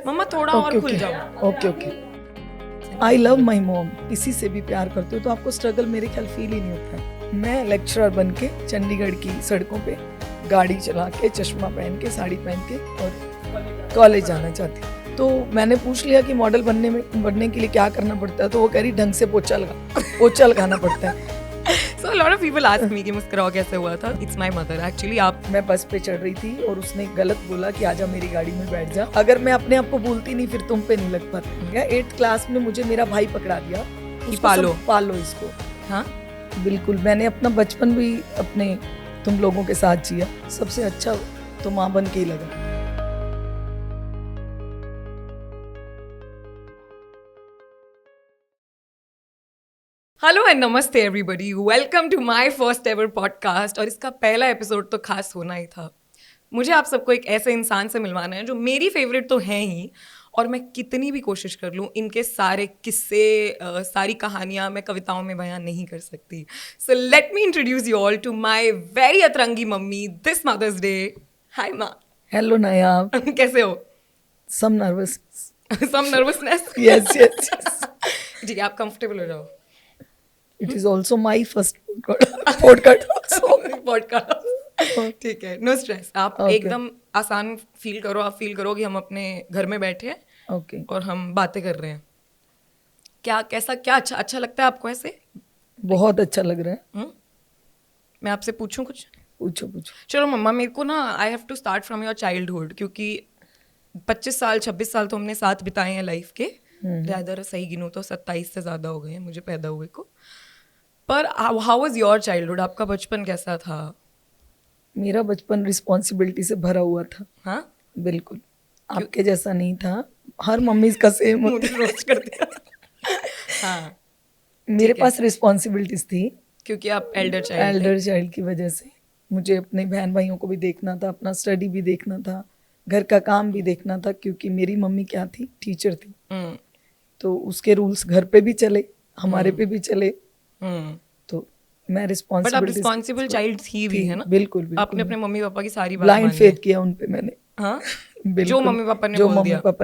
मम्मा थोड़ा और खुल जाओ। Okay okay. I love my mom. किसी से भी प्यार करते हो तो आपको स्ट्रगल मेरे ख्याल फील ही नहीं होता है। मैं लेक्चरर बन के चंडीगढ़ की सड़कों पे गाड़ी चला के चश्मा पहन के साड़ी पहन के और कॉलेज जाना चाहती हूँ। तो मैंने पूछ लिया कि मॉडल बनने के लिए क्या करना पड़ता है, तो वो कह रही ढंग से पोछा लगाना पड़ता है। So a lot of people ask me कि मुस्कुराओ कैसे हुआ था। It's my mother actually। आप मैं बस पे चढ़ रही थी और उसने गलत बोला कि आजा मेरी गाड़ी में बैठ जा। अगर मैं अपने आप को बोलती नहीं फिर तुम पे नहीं लग पाता। 8th क्लास में मुझे मेरा भाई पकड़ा दिया कि पालो इसको। हाँ बिल्कुल। मैंने अपना बचपन भी अपने तुम लोगों के साथ जिया। सबसे अच्छा तो माँ बन के ही लगा। हेलो एंड नमस्ते everybody, welcome to my first ever podcast. और इसका पहला एपिसोड तो खास होना ही था। मुझे आप सबको एक ऐसे इंसान से मिलवाना है जो मेरी फेवरेट तो हैं ही, और मैं कितनी भी कोशिश कर लूँ इनके सारे किस्से सारी कहानियाँ मैं कविताओं में बयान नहीं कर सकती। So let me introduce you all to my very अतरंगी mummy this Mother's Day. Hi माँ। हेलो नायाब। कैसे हो? Some nervousness. Yes yes. ठीक है, आप कंफर्टेबल हो जाओ। It is also my first podcast. ठीक है, नो स्ट्रेस। आप एकदम आसान फील करो। आप फील करो कि हम अपने घर में बैठे हैं ओके और हम बातें कर रहे हैं। क्या अच्छा लगता है आपको ऐसे? बहुत अच्छा लग रहा है। मैं आपसे पूछूं कुछ? पूछो। चलो मम्मा, मेरे को ना I have to start from your childhood, क्योंकि 25 साल 26 साल तो हमने साथ बिताए हैं लाइफ के। ज़्यादा सही गिनूं तो 27 से ज़्यादा हो गए हैं मुझे पैदा हुए को। पर हाउ वाज योर चाइल्डहुड? आपका बचपन कैसा था? मेरा बचपन रिस्पॉन्सिबिलिटी से भरा हुआ था। हाँ बिल्कुल, आपके जैसा नहीं था। हर मम्मी का सेम मुझे रोस्ट कर दिया। हाँ, मेरे पास रिस्पॉन्सिबिलिटीज थी क्योंकि आप एल्डर चाइल्ड की वजह से। मुझे अपने बहन भाइयों को भी देखना था, अपना स्टडी भी देखना था, घर का काम भी देखना था, क्योंकि मेरी मम्मी क्या थी, टीचर थी। तो उसके रूल्स घर पे भी चले, हमारे पे भी चले। तो मैं रिस्पॉन्सिबल चाइल्ड थी भी, है ना? बिल्कुल। आपने अपने मम्मी पापा की सारी बात ब्लाइंड फेथ किया उन पे मैंने। हाँ? जो मम्मी पापा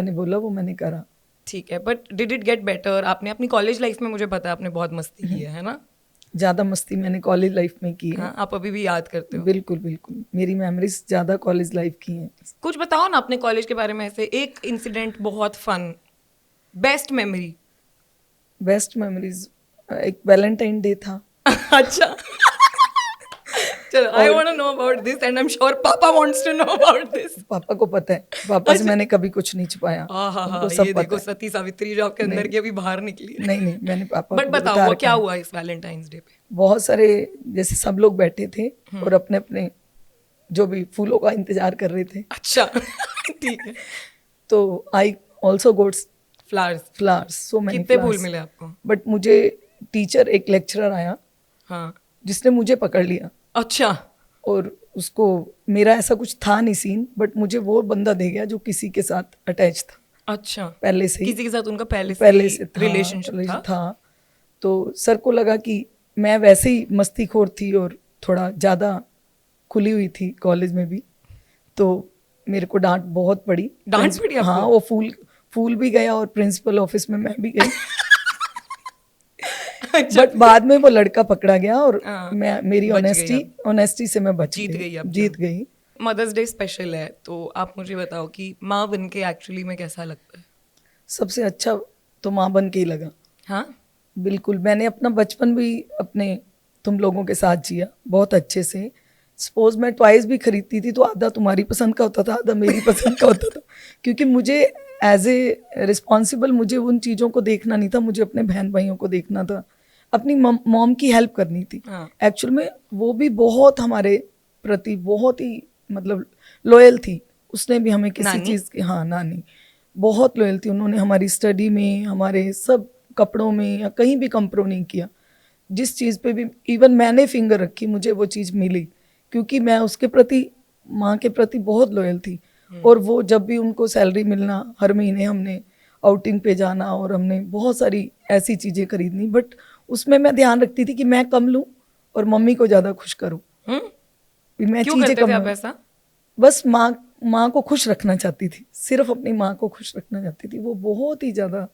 ने बोला वो मैंने करा। ठीक है, but did it get better? आपने अपनी कॉलेज लाइफ में, मुझे पता है आपने बहुत मस्ती की है ना? ज्यादा मस्ती मैंने कॉलेज लाइफ में की है। हाँ, आप अभी भी याद करते हो? बिल्कुल। मेरी मेमोरीज ज्यादा कॉलेज लाइफ की हैं। कुछ बताओ ना अपने कॉलेज के बारे में, ऐसे एक इंसिडेंट बहुत फन, बेस्ट मेमोरीज एक वैलेंटाइन डे था। अच्छा चलो, I want to know about this and I am sure पापा wants to know about this. पापा को पता है, पापा से मैंने कभी कुछ नहीं छुपाया। उनको सब पता। देखो सती सावित्री जो आपके अंदर की अभी बाहर निकली। नहीं मैंने पापा बट बताओ वो क्या हुआ इस वैलेंटाइंस डे पे? बहुत सारे, जैसे सब लोग बैठे थे और अपने अपने जो भी फूलों का इंतजार कर रहे थे। अच्छा ठीक है। तो I also got flowers so many. कितने फूल मिले आपको? बट मुझे टीचर, एक लेक्चरर आया, हाँ, जिसने मुझे पकड़ लिया। अच्छा। और उसको, मेरा ऐसा कुछ था नहीं सीन, बट मुझे वो बंदा दे गया जो किसी के साथ अटैच था। अच्छा, पहले से किसी के साथ उनका पहले से रिलेशनशिप था। तो सर को लगा कि मैं वैसे ही मस्तीखोर थी और थोड़ा ज़्यादा खुली हुई थी कॉलेज में भी, तो मेरे को डांट बहुत पड़ी। हाँ, वो फूल भी गया और प्रिंसिपल ऑफिस में मैं भी गई। बट बाद में वो लड़का पकड़ा गया और मेरी ऑनेस्टी से मैं जीत गई। मदर्स डे स्पेशल है, तो आप मुझे बताओ कि माँ बन के एक्चुअली में कैसा लगता है? सबसे अच्छा तो माँ बन के ही लगा। हाँ बिल्कुल। मैंने अपना बचपन भी अपने तुम लोगों के साथ जिया बहुत अच्छे से। सपोज मैं टॉयज भी खरीदती थी तो आधा तुम्हारी पसंद का होता था, आधा मेरी पसंद का होता था, क्योंकि मुझे एज ए रिस्पॉन्सिबल मुझे उन चीज़ों को देखना नहीं था। मुझे अपने बहन भाइयों को देखना था, अपनी मॉम की हेल्प करनी थी। एक्चुअल में वो भी बहुत हमारे प्रति बहुत ही मतलब लॉयल थी। उसने भी हमें किसी चीज़ की, हाँ नानी बहुत लॉयल थी। उन्होंने हमारी स्टडी में, हमारे सब कपड़ों में या कहीं भी कंप्रो नहीं किया। जिस चीज़ पे भी इवन मैंने फिंगर रखी मुझे वो चीज़ मिली, क्योंकि मैं उसके प्रति, माँ के प्रति बहुत लॉयल थी। और वो जब भी उनको सैलरी मिलना, हर महीने हमने आउटिंग पे जाना और हमने बहुत सारी ऐसी चीज़ें खरीदनी, बट उसमें मैं ध्यान रखती थी कि मैं कम लूँ और मम्मी को ज़्यादा खुश करूँ। मैं क्यों चीज़ें कम ऐसा? बस माँ माँ को खुश रखना चाहती थी, सिर्फ अपनी माँ को खुश रखना चाहती थी। वो बहुत ही ज़्यादा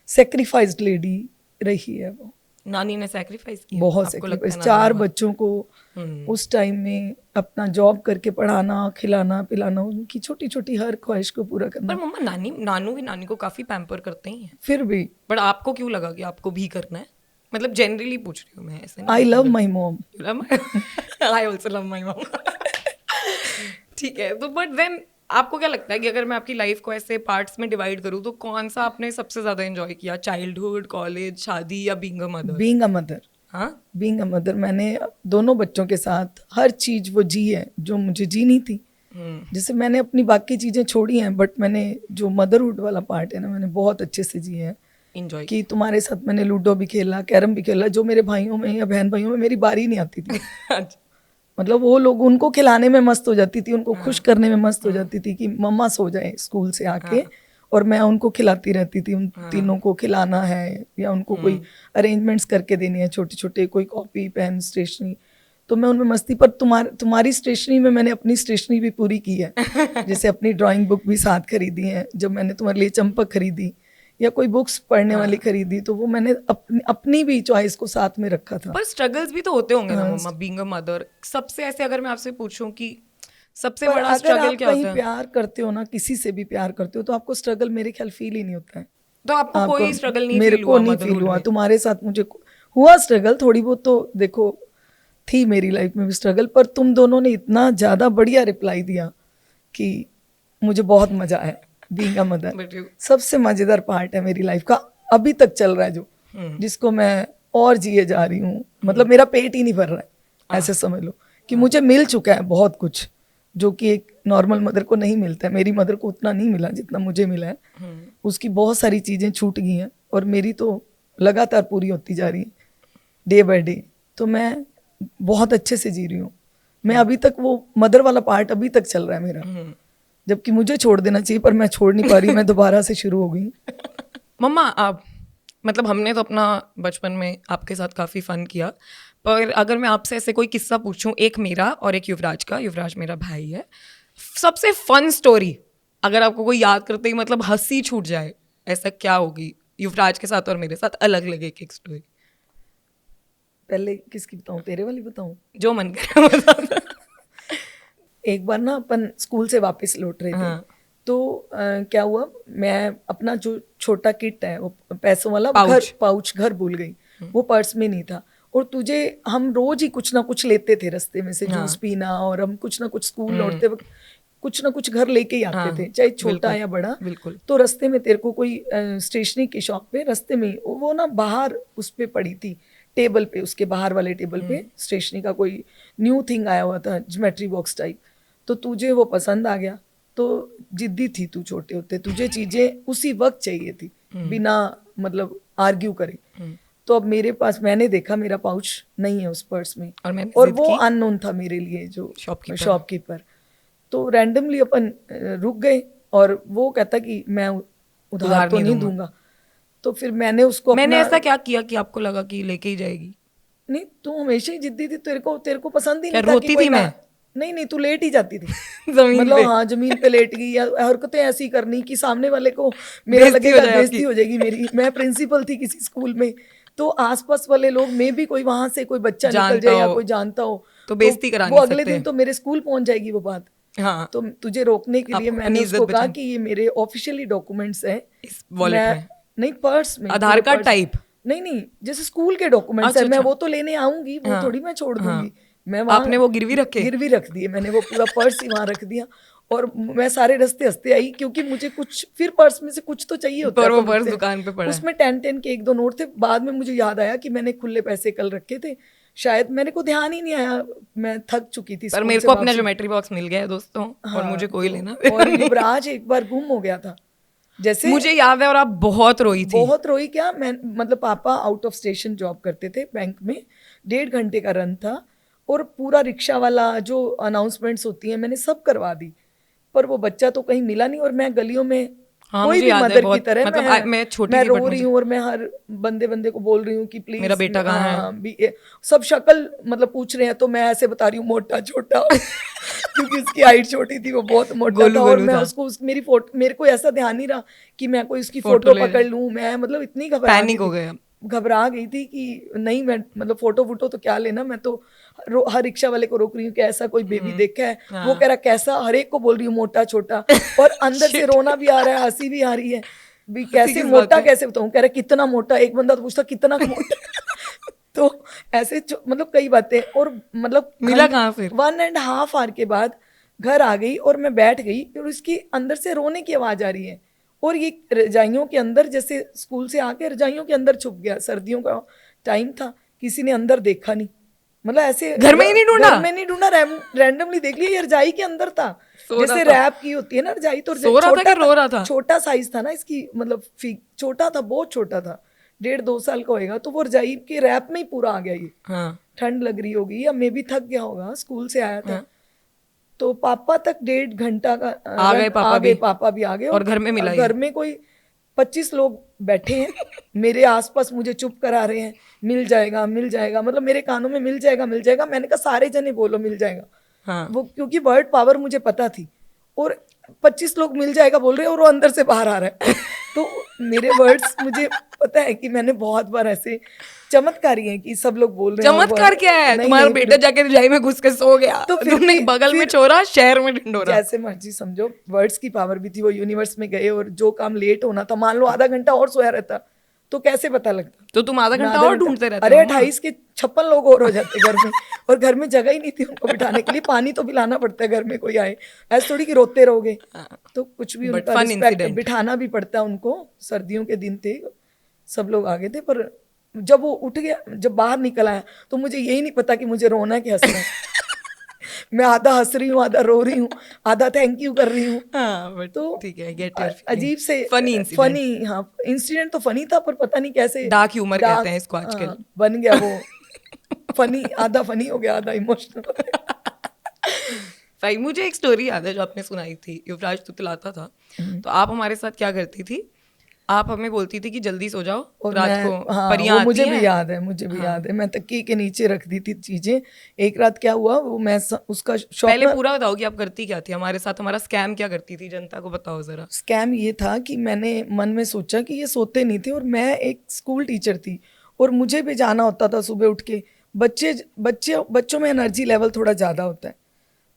सेक्रीफाइस्ड लेडी रही है वो, नानी ने सैक्रिफाइस किया बहुत आपको लगता सेक्रीफाइस। है 4 नानी बच्चों को उस टाइम में अपना जॉब करके पढ़ाना, खिलाना पिलाना, उनकी छोटी छोटी हर ख्वाहिश को पूरा पर करना। मम्मा नानू भी नानी को काफी पैम्पर करते ही हैं, फिर भी बट आपको क्यों लगा कि आपको भी करना है? मतलब जनरली पूछ रही हूँ मैं, ऐसे I love my mom. I also love my mom. ठीक है, तो बट देन आपको क्या लगता है कि अगर मैं आपकी लाइफ को ऐसे पार्ट्स में डिवाइड करूँ तो कौन सा आपने सबसे ज्यादा एंजॉय किया? चाइल्डहुड, कॉलेज, शादी या being a mother? Being a mother, हाँ, बीइंग अ मदर, मैंने दोनों बच्चों के साथ हर चीज वो जी है जो मुझे जीनी थी। जैसे मैंने अपनी बाकी चीजें छोड़ी हैं, बट मैंने जो मदरहुड वाला पार्ट है ना, मैंने बहुत अच्छे से जी है। एंजॉय कि तुम्हारे साथ मैंने लूडो भी खेला, कैरम भी खेला, जो मेरे भाइयों में या बहन भाइयों में मेरी बारी नहीं आती थी। मतलब वो लोग, उनको खिलाने में मस्त हो जाती थी, उनको खुश करने में मस्त हो जाती थी कि मम्मा सो जाए स्कूल से आके, और मैं उनको खिलाती रहती थी। उन तीनों को खिलाना है या उनको कोई अरेंजमेंट्स करके देने हैं छोटे छोटे, कोई कॉपी पेन स्टेशनरी, तो मैं उनमें मस्ती। पर तुम्हारी स्टेशनरी में मैंने अपनी स्टेशनरी भी पूरी की है। जैसे अपनी ड्राइंग बुक भी साथ खरीदी है, जब मैंने तुम्हारे लिए चंपक खरीदी या कोई बुक्स पढ़ने वाली खरीदी, तो वो मैंने अपनी भी चॉइस को साथ में रखा था। पर स्ट्रगल्स भी तो होते होंगे ना मम्मा, बीइंग अ मदर। सबसे ऐसे अगर मैं आपसे पूछूं कि सबसे पर बड़ा अगर स्ट्रगल आप क्या कहीं होता है, प्यार करते हो ना, किसी से भी प्यार करते हो, तो आपको स्ट्रगल मेरे ख्याल फील ही नहीं होता है। तो आपको कोई स्ट्रगल नहीं मेरे फील को हुआ नहीं फील मदरहुड हुआ। में? तुम्हारे साथ मुझे हुआ स्ट्रगल थोड़ी बहुत, तो देखो थी मेरी लाइफ में भी स्ट्रगल, पर तुम दोनों ने इतना ज्यादा बढ़िया रिप्लाई दिया कि मुझे बहुत मजा आया। Being a mother But you- सबसे मजेदार पार्ट है मेरी लाइफ का, अभी तक चल रहा है जो, जिसको मैं और जिए जा रही हूँ। मतलब मेरा पेट ही नहीं भर रहा है, ऐसे समझ लो कि मुझे मिल चुका है बहुत कुछ, जो कि एक नॉर्मल मदर को नहीं मिलता है। मेरी मदर को उतना नहीं मिला जितना मुझे मिला है। उसकी बहुत सारी चीजें छूट गई हैं, और मेरी तो लगातार पूरी होती जा रही है डे बाय डे। तो मैं बहुत अच्छे से जी रही हूँ। मैं अभी तक वो मदर वाला पार्ट अभी तक चल रहा है मेरा, जबकि मुझे छोड़ देना चाहिए, पर मैं छोड़ नहीं पा रही। मैं दोबारा से शुरू हो गई। मम्मा आप, मतलब हमने तो अपना बचपन में आपके साथ काफ़ी फन किया, पर अगर मैं आपसे ऐसे कोई किस्सा पूछूं, एक मेरा और एक युवराज का, युवराज मेरा भाई है, सबसे फन स्टोरी अगर आपको कोई याद करते ही मतलब हंसी छूट जाए, ऐसा क्या होगी युवराज के साथ और मेरे साथ? अलग अलग एक एक स्टोरी, पहले किसकी बताऊं, तेरे वाली बताऊं? जो मन करे बता दो। एक बार ना अपन स्कूल से वापस लौट रहे थे। हाँ। तो क्या हुआ, मैं अपना जो छोटा किट है, वो पैसों वाला पाउच घर भूल गई। वो पर्स में नहीं था। और तुझे, हम रोज ही कुछ ना कुछ लेते थे रास्ते में से, जूस पीना, और हम कुछ ना कुछ स्कूल लौटते वक्त कुछ ना कुछ घर लेके ही आते थे, चाहे छोटा या बड़ा। बिल्कुल। तो रास्ते में तेरे को कोई स्टेशनरी की शॉप पे, रास्ते में वो ना बाहर उस पे पड़ी थी, टेबल पे, उसके बाहर वाले टेबल पे स्टेशनरी का कोई न्यू थिंग आया हुआ था, ज्योमेट्री बॉक्स टाइप। तो तुझे वो पसंद आ गया, तो जिद्दी थी तू, छोटे होते तुझे चीजें उसी वक्त चाहिए थी, बिना मतलब आर्ग्यू करे। तो अब मेरे पास, मैंने देखा मेरा पाउच नहीं है उस पर्स में, और वो अननोन था मेरे लिए, जो शॉपकीपर। तो रैंडमली अपन रुक गए, और वो कहता कि मैं उधार तो नहीं दूंगा। तो फिर मैंने उसको, मैंने ऐसा क्या किया कि आपको लगा कि लेके ही जाएगी? नहीं, तू हमेशा ही जिद्दी थी, तेरे को पसंद ही क्या नहीं था रोती कि थी मैं? नहीं, तू लेट ही जाती थी। जमीन मतलब पे? हाँ, जमीन पे लेट गई, या हरकतें ऐसी करनी कि सामने वाले को मेरा लगेगा बेइज्जती हो जाएगी मेरी। मैं प्रिंसिपल थी किसी स्कूल में, तो आसपास वाले लोग में भी कोई वहां से कोई बच्चा निकल जाए या कोई जानता हो, तो बेइज्जती करा नहीं वो अगले सकते। दिन तो मेरे स्कूल पहुंच जाएगी वो बात। हाँ। तो तुझे रोकने के लिए मैंने उसको कहा कि ये मेरे ऑफिशियली डॉक्यूमेंट्स हैं इस वॉलेट में, नहीं पर्स में, आधार कार्ड टाइप। नहीं, जैसे स्कूल के डॉक्यूमेंट्स है, मैं वो तो लेने आऊंगी, वो थोड़ी मैं छोड़ दूंगी। मैं वहां, आपने वो गिरवी रख दिए, मैंने वो पूरा पर्स ही वहां रख दिया। और मैं सारे रास्ते हंसते आई, क्योंकि मुझे कुछ फिर पर्स में से कुछ तो चाहिए होता है। वो पर्स दुकान पे पड़ा, उसमें 10 के 1-2 नोट थे। बाद में मुझे याद आया कि मैंने खुले पैसे कल रखे थे, शायद मेरे को ध्यान ही नहीं आया, मैं थक चुकी थी। पर मेरे को अपना ज्योमेट्री बॉक्स मिल गया है दोस्तों, और मुझे कोई लेना। और युवराज एक बार गुम हो गया था, जैसे मुझे याद है, और आप बहुत रोई थी। बहुत रोई क्या, मैं मतलब पापा आउट ऑफ स्टेशन जॉब करते थे बैंक में, 1.5 घंटे का रन था, और पूरा रिक्शा वाला जो अनाउंसमेंट्स होती हैं मैंने सब करवा दी, पर वो बच्चा तो कहीं मिला नहीं, और मैं गलियों में हाँ, कोई मुझे भी याद है मदर की बहुत, तरह मतलब मैं छोटी मैं थी रो but रही मुझे हूँ और मैं हर बंदे को बोल रही हूँ कि प्लीज मेरा बेटा कहाँ है? सब शक्ल मतलब पूछ रहे हैं, तो मैं ऐसे बता रही हूँ मोटा छोटा क्योंकि उसकी हाइट छोटी थी, वो बहुत मोटा गोलू था, और गोलू मैं था। उसको मेरी फोटो, मेरे को ऐसा ध्यान नहीं रहा कि मैं कोई उसकी फोटो फोटो ले पकड़ लूँ, मैं मतलब इतनी घबरा गई पैनिक हो थी, गया। घबरा गई थी कि नहीं, मैं मतलब फोटो वोटो तो क्या लेना, मैं तो हर रिक्शा वाले को रोक रही हूँ कि ऐसा कोई बेबी देखा है, वो कह रहा कैसा, हर एक को बोल रही हूँ मोटा छोटा, और अंदर से Shit. रोना भी आ रहा है, हंसी भी आ रही है भी, हंसी कैसे किस बात मोटा पे? कैसे बताऊं, कह रहा कितना मोटा, एक बंदा तो पूछता कितना मोटा तो ऐसे मतलब कई बातें, और मतलब मिला कहाँ फिर? 1.5 आवर के बाद घर आ गई और मैं बैठ गई, और उसकी अंदर से रोने की आवाज आ रही है, और ये रजाइयों के अंदर, जैसे स्कूल से आके रजाइयों के अंदर छुप गया, सर्दियों का टाइम था, किसी ने अंदर देखा नहीं, मतलब ऐसे घर में ही नहीं ढूंढा? घर में नहीं ढूंढा, रैंडमली देख लिया, ये रजाई के अंदर था, सो रहा जैसे था? रैप की होती है ना रजाई, तो सो रहा था कि रो रहा था? छोटा साइज था ना इसकी, मतलब छोटा था, बहुत छोटा था, 1.5-2 साल का होएगा, तो वो रजाई के रैप में ही पूरा आ गया ये, हाँ ठंड लग रही होगी या मे भी थक गया होगा, स्कूल से आया था, हाँ। तो पापा तक 1.5 घंटा का आ गए पापा भी? पापा भी आ गए, और घर में मिला ये? घर में कोई 25 लोग बैठे हैं मेरे आसपास, मुझे चुप करा रहे हैं, मिल जाएगा मिल जाएगा, मतलब मेरे कानों में मिल जाएगा मिल जाएगा, मैंने कहा सारे जने बोलो मिल जाएगा, हाँ। वो क्योंकि वर्ड पावर मुझे पता थी, और 25 लोग मिल जाएगा बोल रहे हैं, और वो अंदर से बाहर आ रहा है तो मेरे वर्ड्स, मुझे पता है कि मैंने बहुत बार ऐसे चमत्कारी है कि सब लोग बोल रहे हैं, और चमत्कार क्या है? नहीं तुम्हारा नहीं, बेटा जाके रजाई में घुस के सो गया, तो फिर तुमने भी बगल में फिर छोरा, शहर में ढिंडोरा। जैसे मर्जी समझो, वर्ड्स की पावर भी थी, वो यूनिवर्स में गए, और जो काम लेट होना था, मान लो आधा घंटा और सोया रहता तो कैसे पता लगता, तो तुम आधा मैं घंटा और ढूंढते रहते अरे हो मम्मा? 28 के 56 लोग और हो जाते घर में, और घर में जगह ही नहीं थी उनको बिठाने के लिए, पानी तो पिलाना पड़ता है घर में कोई आए, ऐसे थोड़ी कि रोते रहोगे, तो कुछ भी बट उनका फन रिस्पेक्ट, इंसिडेंट। बिठाना भी पड़ता है उनको, सर्दियों के दिन थे, सब लोग आ गए थे, पर जब वो उठ गया, जब बाहर निकल आया, तो मुझे यही नहीं पता कि मुझे रोना है कि हंसना है मैं आधा हंस रही हूँ, आधा रो रही हूँ, आधा थैंक यू कर रही हूँ, हाँ बट तो ठीक है, गेट योर फीलिंग। अजीब से फनी इंसिडेंट। फनी, हाँ इंसिडेंट तो फनी था, पर पता नहीं कैसे डार्क ह्यूमर कहते हैं इसको हाँ, आजकल। बन गया वो फनी, आधा फनी हो गया आधा इमोशनल हो गया भाई मुझे एक स्टोरी याद है जो आपने सुनाई थी, युवराज तुतलाता था, तो आप हमारे साथ क्या करती थी, आप हमें बोलती थी कि जल्दी सो जाओ, और रात मैं, को हाँ परियां वो आती मुझे भी हैं। याद है, मुझे भी याद है, मैं तकिए के नीचे रख दी थी चीजें, एक रात क्या हुआ, वो मैं उसका शॉप पहले में, पूरा बताओ कि आप करती क्या थी हमारे साथ, हमारा स्कैम क्या करती थी, जनता को बताओ जरा। स्कैम ये था कि मैंने मन में सोचा कि ये सोते नहीं थे, और मैं एक स्कूल टीचर थी, और मुझे भी जाना होता था सुबह उठ के, बच्चों में एनर्जी लेवल थोड़ा ज़्यादा होता है,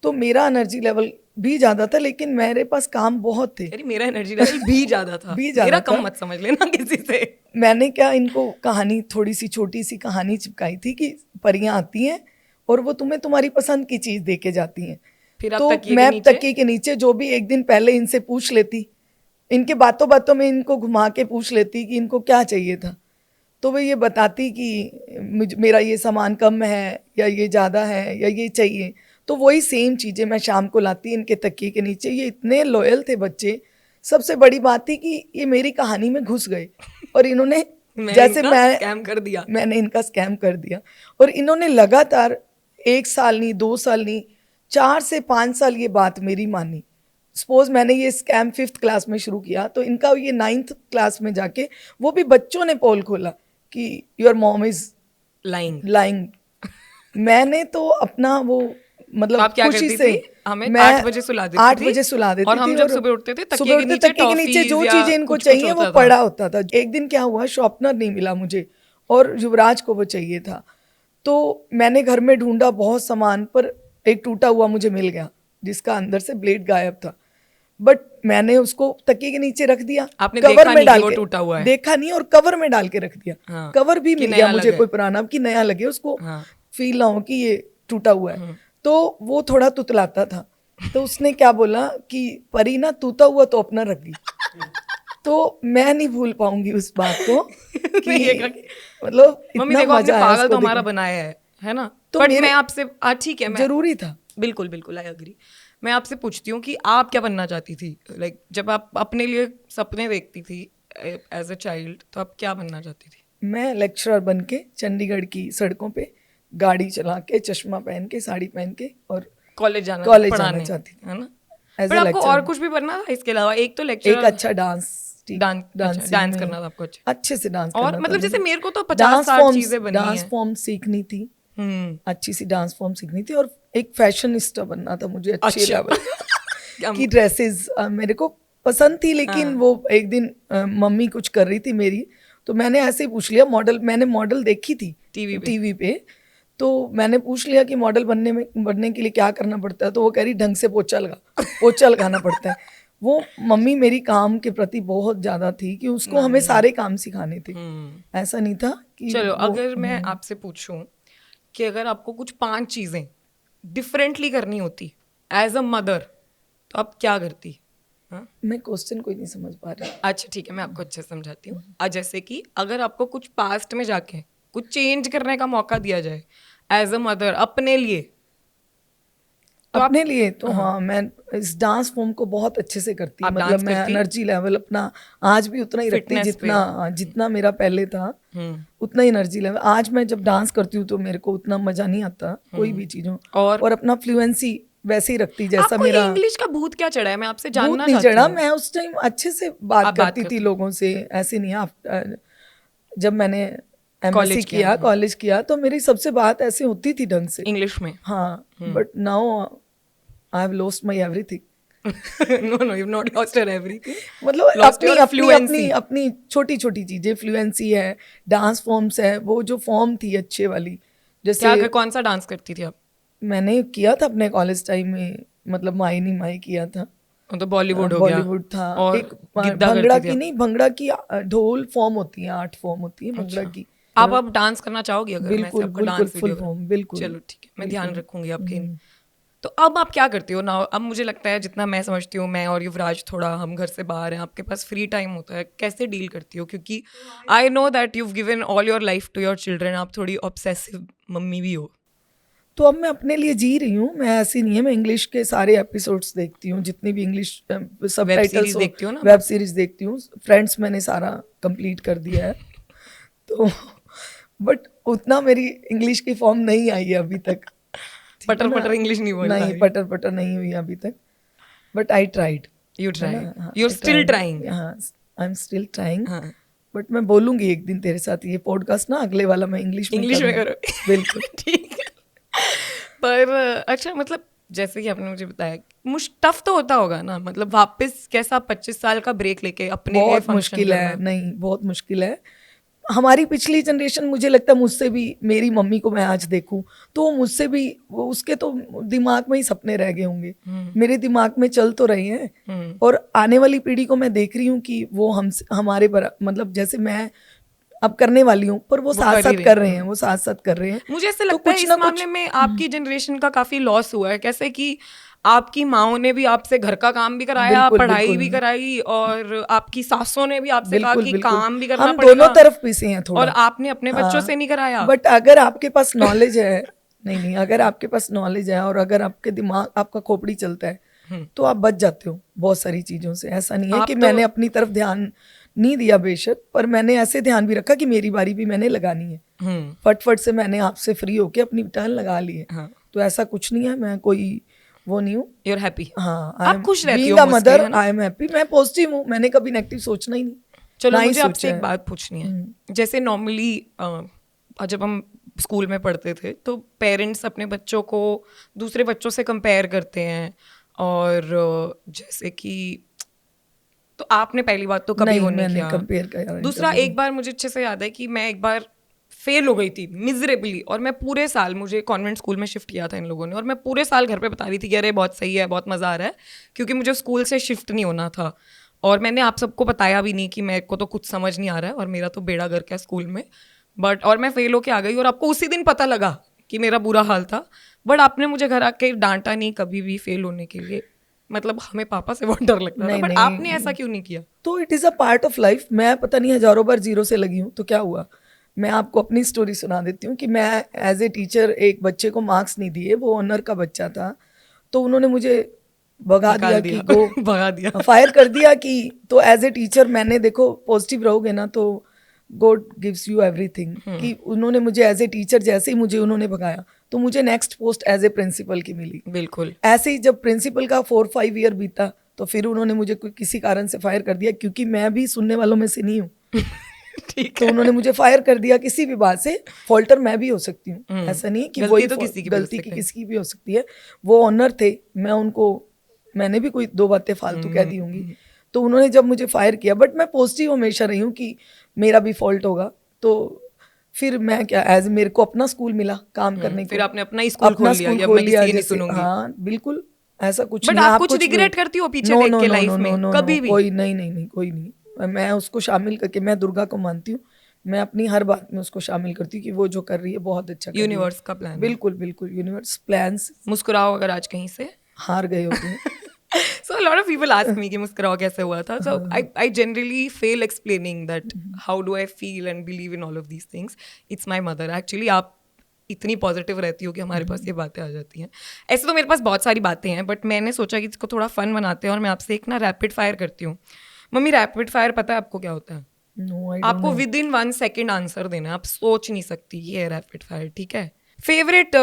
तो मेरा एनर्जी लेवल भी ज़्यादा था, लेकिन मेरे पास काम बहुत थे, अरे मेरा एनर्जी लेवल भी ज्यादा था, भी ज्यादा मेरा था। कम मत समझ लेना किसी से। मैंने क्या इनको कहानी, थोड़ी सी छोटी सी कहानी चिपकाई थी कि परियां आती हैं और वो तुम्हें तुम्हारी पसंद की चीज़ दे के जाती हैं, फिर आप तो तकिए के मैं नीचे? तकिए के नीचे जो भी एक दिन पहले इनसे पूछ लेती, इनके बातों बातों में इनको घुमा के पूछ लेती कि इनको क्या चाहिए था, तो वो ये बताती कि मेरा ये सामान कम है, या ये ज़्यादा है, या ये चाहिए, तो वही सेम चीज़ें मैं शाम को लाती इनके तकिए के नीचे। ये इतने लॉयल थे बच्चे, सबसे बड़ी बात थी कि ये मेरी कहानी में घुस गए, और इन्होंने जैसे स्कैम कर दिया। मैंने इनका स्कैम कर दिया, और इन्होंने लगातार 1 साल नहीं, 2 साल नहीं, 4 से 5 साल ये बात मेरी मानी। सपोज मैंने ये स्कैम 5th क्लास में शुरू किया, तो इनका ये 9th क्लास में जाके वो भी बच्चों ने पोल खोला कि your mom is lying. Lying. मैंने तो अपना वो मतलब तो आप क्या खुशी करती से, थी? हमें मैं 8 बजे सुला देती 8 थी, बजे सुला देती और हम थी, जब सुबह उठते थे सुबह उठते तकिए के नीचे जो चीजें इनको चाहिए वो पड़ा होता था। एक दिन क्या हुआ, शॉर्पनर नहीं मिला मुझे, और युवराज को वो चाहिए था, तो मैंने घर में ढूंढा बहुत सामान, पर एक टूटा हुआ मुझे मिल गया जिसका अंदर से ब्लेड गायब था, बट मैंने उसको तकिए के नीचे रख दिया, आपने कवर देखा में नहीं डाल कि वो के, टूटा हुआ है? देखा नहीं, और कवर में डाल के रख दिया। हाँ, कवर भी कि मिल गया नया मुझे लगे। कोई पुराना, अब कि नया लगे, उसको हाँ। फील ना हो कि ये टूटा हुआ है। तो वो थोड़ा तुतलाता था, तो उसने क्या बोला कि परी ना टूटा हुआ तो अपना रख दी। तो मैं नहीं भूल पाऊंगी उस बात को कि मतलब मम्मी इतना देखो, आपने मजा आया पागल तो उसको हमारा देखने। बनाया है ना? तो बट मेरे मैं आपसे ठीक है, मैं जरूरी था। बिल्कुल बिल्कुल आई अग्री। मैं आपसे पूछती हूँ कि आप क्या बनना चाहती थी, लाइक जब आप अपने लिए सपने देखती थी एज अ चाइल्ड, तो आप क्या बनना चाहती थी? मैं लेक्चरर बन के चंडीगढ़ की सड़कों पे गाड़ी चला के, चश्मा पहन के, साड़ी पहन के, और कॉलेज जाना कॉलेज जाना पढ़ाने, चाहती थी। है ना? एज पर ए आपको और लेक्चर। कुछ भी बनना था इसके अलावा? एक तो एक लेक्चर, अच्छा डांस डांस करना था आपको? अच्छा, अच्छे से डांस और करना मतलब था जैसे मुझे। मेरे को तो 50-60 चीजें बननी डांस है। फॉर्म सीखनी थी, हम्म, अच्छी सी डांस फॉर्म सीखनी थी, और एक फैशनिस्टा बनना था मुझे अच्छे अच्छा। लेवल क्या- की ड्रेसेस मेरे को पसंद थी, लेकिन हाँ। वो एक दिन मम्मी कुछ कर रही थी मेरी, तो मैंने ऐसे ही पूछ लिया, मॉडल मैंने मॉडल देखी थी TV पे, तो मैंने पूछ लिया कि मॉडल बनने के लिए क्या करना पड़ता है, तो वो कह रही ढंग से पोछा लगाना पड़ता है। वो मम्मी मेरी काम के प्रति बहुत ज्यादा थी कि उसको हमें सारे काम सिखाने थे, ऐसा नहीं था कि चलो, वो, अगर मैं आपसे पूछूं कि अगर आपको कुछ 5 चीजें डिफरेंटली करनी होती एज अ मदर, तो आप क्या करती? हाँ? मैं क्वेश्चन कोई नहीं समझ पा रही। अच्छा ठीक है, मैं आपको अच्छे से समझाती हूँ। जैसे कि अगर आपको कुछ पास्ट में जाके कुछ चेंज करने का मौका दिया जाए एज अ मदर अपने लिए, तो आप, अपने लिए तो हाँ, मैं इस डांस फॉर्म को बहुत अच्छे से करती, आप मतलब डांस मैं करती? एनर्जी लेवल अपना आज भी उतना ही रखती Fitness पे? जितना मेरा पहले था, उतना ही एनर्जी लेवल। आज मैं जब डांस करती हूँ तो मेरे को उतना मजा नहीं आता कोई भी चीजों, और अपना फ्लुएंसी वैसे ही रखती जैसा आपको ये मेरा। इंग्लिश का भूत क्या चढ़ा है? मैं आपसे भूत जानना नहीं चाहती चढ़ा, हूँ। मैं उस टाइम अच्छे से बात आप बात करती थी करती? लोगों से, ऐसे नहीं। जब मैंने एमएससी कॉलेज किया, किया, कॉलेज किया, तो मेरी सबसे बात ऐसे होती थी ढंग से, इंग्लिश में? हाँ। But now I have lost my everything. No, you not lost your everything, मतलब लॉस्ट अपनी योर अपनी अपनी फ्लुएंसी। अपनी छोटी छोटी चीजें, फ्लुएंसी है, डांस फॉर्म्स है, वो जो फॉर्म थी अच्छे वाली, क्या जैसे कौन सा डांस करती थी आप? मैंने किया था अपने कॉलेज टाइम में, मतलब माई नी माई किया था, वो तो बॉलीवुड हो गया। बॉलीवुड था। और एक गिद्दा भंगड़ा करती थी की आप? नहीं, भंगड़ा की ढोल फॉर्म होती है, 8 फॉर्म होती है भंगड़ा अच्छा, की। आप अब डांस करना चाहोगी अगर मैं बिल्कुल आपको बिल्कुल डांस फुल वीडियो? फॉर्म, बिल्कुल। चलो ठीक है, मैं ध्यान बिल्कुल। रखूंगी आपके तो अब आप क्या करती हो ना? अब मुझे लगता है, जितना मैं समझती हूँ, मैं और युवराज थोड़ा हम घर से बाहर हैं, आपके पास फ्री टाइम होता है, कैसे डील करती हो? क्योंकि I know that you given all your life to your children, आप थोड़ी ऑब्सेसिव मम्मी भी हो। तो अब मैं अपने लिए जी रही हूँ, मैं ऐसी नहीं है। मैं इंग्लिश के सारे एपिसोड्स देखती हूँ, जितनी भी इंग्लिश सबटाइटल्स हो, देखती हो ना? वेब सीरीज देखती हूँ। फ्रेंड्स मैंने सारा कंप्लीट कर दिया है। तो बट उतना मेरी इंग्लिश की फॉर्म नहीं आई है अभी तक, ठीक है पटर ना? पटर इंग्लिश नहीं बोल पा नहीं, रही? पटर पटर नहीं हुई अभी तक, बट आई ट्राइड। यू है ना? ट्राइड, हाँ, you are I still tried. Trying. हाँ, आई एम स्टिल ट्राइंग। हाँ, बट मैं बोलूंगी एक दिन तेरे साथ ये पॉडकास्ट ना, अगले वाला मैं इंग्लिश में इंग्लिश में करूंगी। करो। बिल्कुल। ठीक है। पर अच्छा, मतलब जैसे कि आपने मुझे बताया, टफ तो होता होगा ना, मतलब वापस कैसा 25 साल का ब्रेक लेके अपने लिए बहुत फंक्शन मुश्किल है, करना? नहीं बहुत मुश्किल है। हमारी पिछली जनरेशन, मुझे लगता है मुझसे भी, मेरी मम्मी को मैं आज देखूं तो मुझसे भी, वो उसके तो दिमाग में ही सपने रह गए होंगे, मेरे दिमाग में चल तो रहे हैं। और आने वाली पीढ़ी को मैं देख रही हूँ कि वो हमारे मतलब जैसे मैं अब करने वाली हूँ, पर वो साथ कर ही साथ रहे कर रहे हैं, वो साथ साथ कर रहे हैं। मुझे ऐसा तो लगता है कुछ इस ना मामले कुछ में आपकी जनरेशन का काफी लॉस हुआ है। कैसे कि आपकी माओ ने भी आपसे घर का काम भी कराया, बिल्कुल पढ़ाई भी बिल्कुल कराई, और आपकी सासों ने भी आपसे कहा बिल्कुल कि बिल्कुल, काम भी करना हम पड़ेगा, दोनों तरफ पीसे हैं और थोड़ा। आपने अपने बच्चों से नहीं कराया। बट अगर आपके पास नॉलेज है, नहीं नहीं, अगर आपके पास नॉलेज है और अगर आपके दिमाग, आपका खोपड़ी चलता है, तो आप बच जाते हो बहुत सारी चीजों से। ऐसा नहीं है आप कि तो- मैंने अपनी तरफ ध्यान नहीं दिया, बेशक, पर मैंने ऐसे ध्यान भी रखा कि मेरी बारी भी मैंने लगानी है। फटफट से मैंने आपसे फ्री होके अपनी टर्न लगा ली है। हाँ। तो ऐसा कुछ नहीं है, मैं कोई वो नहीं हूँ। You're happy? हाँ, आप खुश रहती बीइंग हो अ mostly, मदर, है ना? I am happy. मैं पॉजिटिव हूँ, मैंने कभी नेगेटिव सोचना ही नहीं, चलो, ना ही मुझे आपसे सोचा एक है। बात पूछनी है। जैसे नॉर्मली जब हम स्कूल में पढ़ते थे तो पेरेंट्स अपने बच्चों को दूसरे बच्चों से कंपेयर करते हैं, और जैसे कि, तो आपने पहली बात तो कभी नहीं, वो नहीं मैंने किया। कंपेयर किया नहीं दूसरा, कभी एक बार मुझे अच्छे से याद है कि मैं एक बार फेल हो गई थी मिजरेबली, और मैं पूरे साल, मुझे कॉन्वेंट स्कूल में शिफ्ट किया था इन लोगों ने, और मैं पूरे साल घर पे बता रही थी कि अरे बहुत सही है, बहुत मज़ा आ रहा है, क्योंकि मुझे स्कूल से शिफ्ट नहीं होना था। और मैंने आप सबको बताया भी नहीं कि मेरे को तो कुछ समझ नहीं आ रहा है और मेरा तो बेड़ा गर्क है स्कूल में, बट और मैं फेल होके आ गई, और आपको उसी दिन पता लगा कि मेरा बुरा हाल था, बट आपने मुझे घर आके डांटा नहीं कभी भी फेल होने के लिए। मतलब हमें पापा से बहुत डर लगता था, नहीं बट नहीं, आपने ऐसा क्यों नहीं किया? तो it is a part of life. मैं पता नहीं हजारों बार जीरो से लगी हूँ, तो क्या हुआ? मैं आपको अपनी स्टोरी सुना देती हूँ कि मैं एज ए टीचर एक बच्चे को मार्क्स नहीं दिए, वो ऑनर का बच्चा था, तो उन्होंने मुझे भगा दिया कि गो भगा दिया। फायर कर दिया कि, तो एज ए टीचर मैंने, देखो पॉजिटिव रहोगे ना तो गॉड गिव्स यू एवरीथिंग, कि उन्होंने मुझे एज ए टीचर, जैसे ही मुझे उन्होंने भगाया तो मुझे next post as a principal की मिली। बिल्कुल। ऐसे ही जब प्रिंसिपल का 4-5 ईयर बीता तो फिर उन्होंने मुझे किसी कारण से फायर कर दिया, क्योंकि मैं भी सुनने वालों में से नहीं हूँ। ठीक तो उन्होंने मुझे फायर कर दिया किसी भी बात से। फॉल्टर मैं भी हो सकती हूँ, ऐसा नहीं कि वही तो किसी की भी हो गलती सकती है। किसी की भी हो सकती है। वो ऑनर थे, मैंने भी कोई 2 बातें फालतू कह दी होंगी। तो उन्होंने जब मुझे फायर किया, बट मैं पॉजिटिव हमेशा रही हूँ कि मेरा भी फॉल्ट होगा। तो फिर मैं क्या, एज मेरे को अपना स्कूल मिला काम करने को, फिर आपने अपना ही स्कूल खोल लिया कि अब मैं किसी की नहीं सुनूंगी। हाँ बिल्कुल, ऐसा कुछ बट नहीं। आप कुछ रिग्रेट करती हो पीछे देख के लाइफ में कभी भी? कोई नहीं, कोई नहीं। मैं उसको शामिल करके, मैं दुर्गा को मानती हूँ, मैं अपनी हर बात में उसको शामिल करती हूँ कि वो जो कर रही है बहुत अच्छा कर रही है। यूनिवर्स का प्लान। बिल्कुल बिल्कुल, यूनिवर्स प्लान्स। मुस्कुराओ अगर आज कहीं से हार गए होते हैं। So a lot of people ask me कि मुस्कुराओ कैसे हुआ था. So I generally fail explaining that how do I feel and believe in all of these things. It's my mother. Actually आप इतनी पॉजिटिव रहती हो कि हमारे पास ये बातें आ जाती हैं। ऐसे तो मेरे पास बहुत सारी बातें हैं, बट मैंने सोचा कि इसको थोड़ा फन बनाते हैं और मैं आपसे एक ना रैपिड फायर करती हूँ। मम्मी, रैपिड फायर पता है आपको क्या होता है? आपको विद इन 1 सेकेंड आंसर देना है, आप सोच नहीं सकती। ये है रैपिड फायर, ठीक है? फेवरेट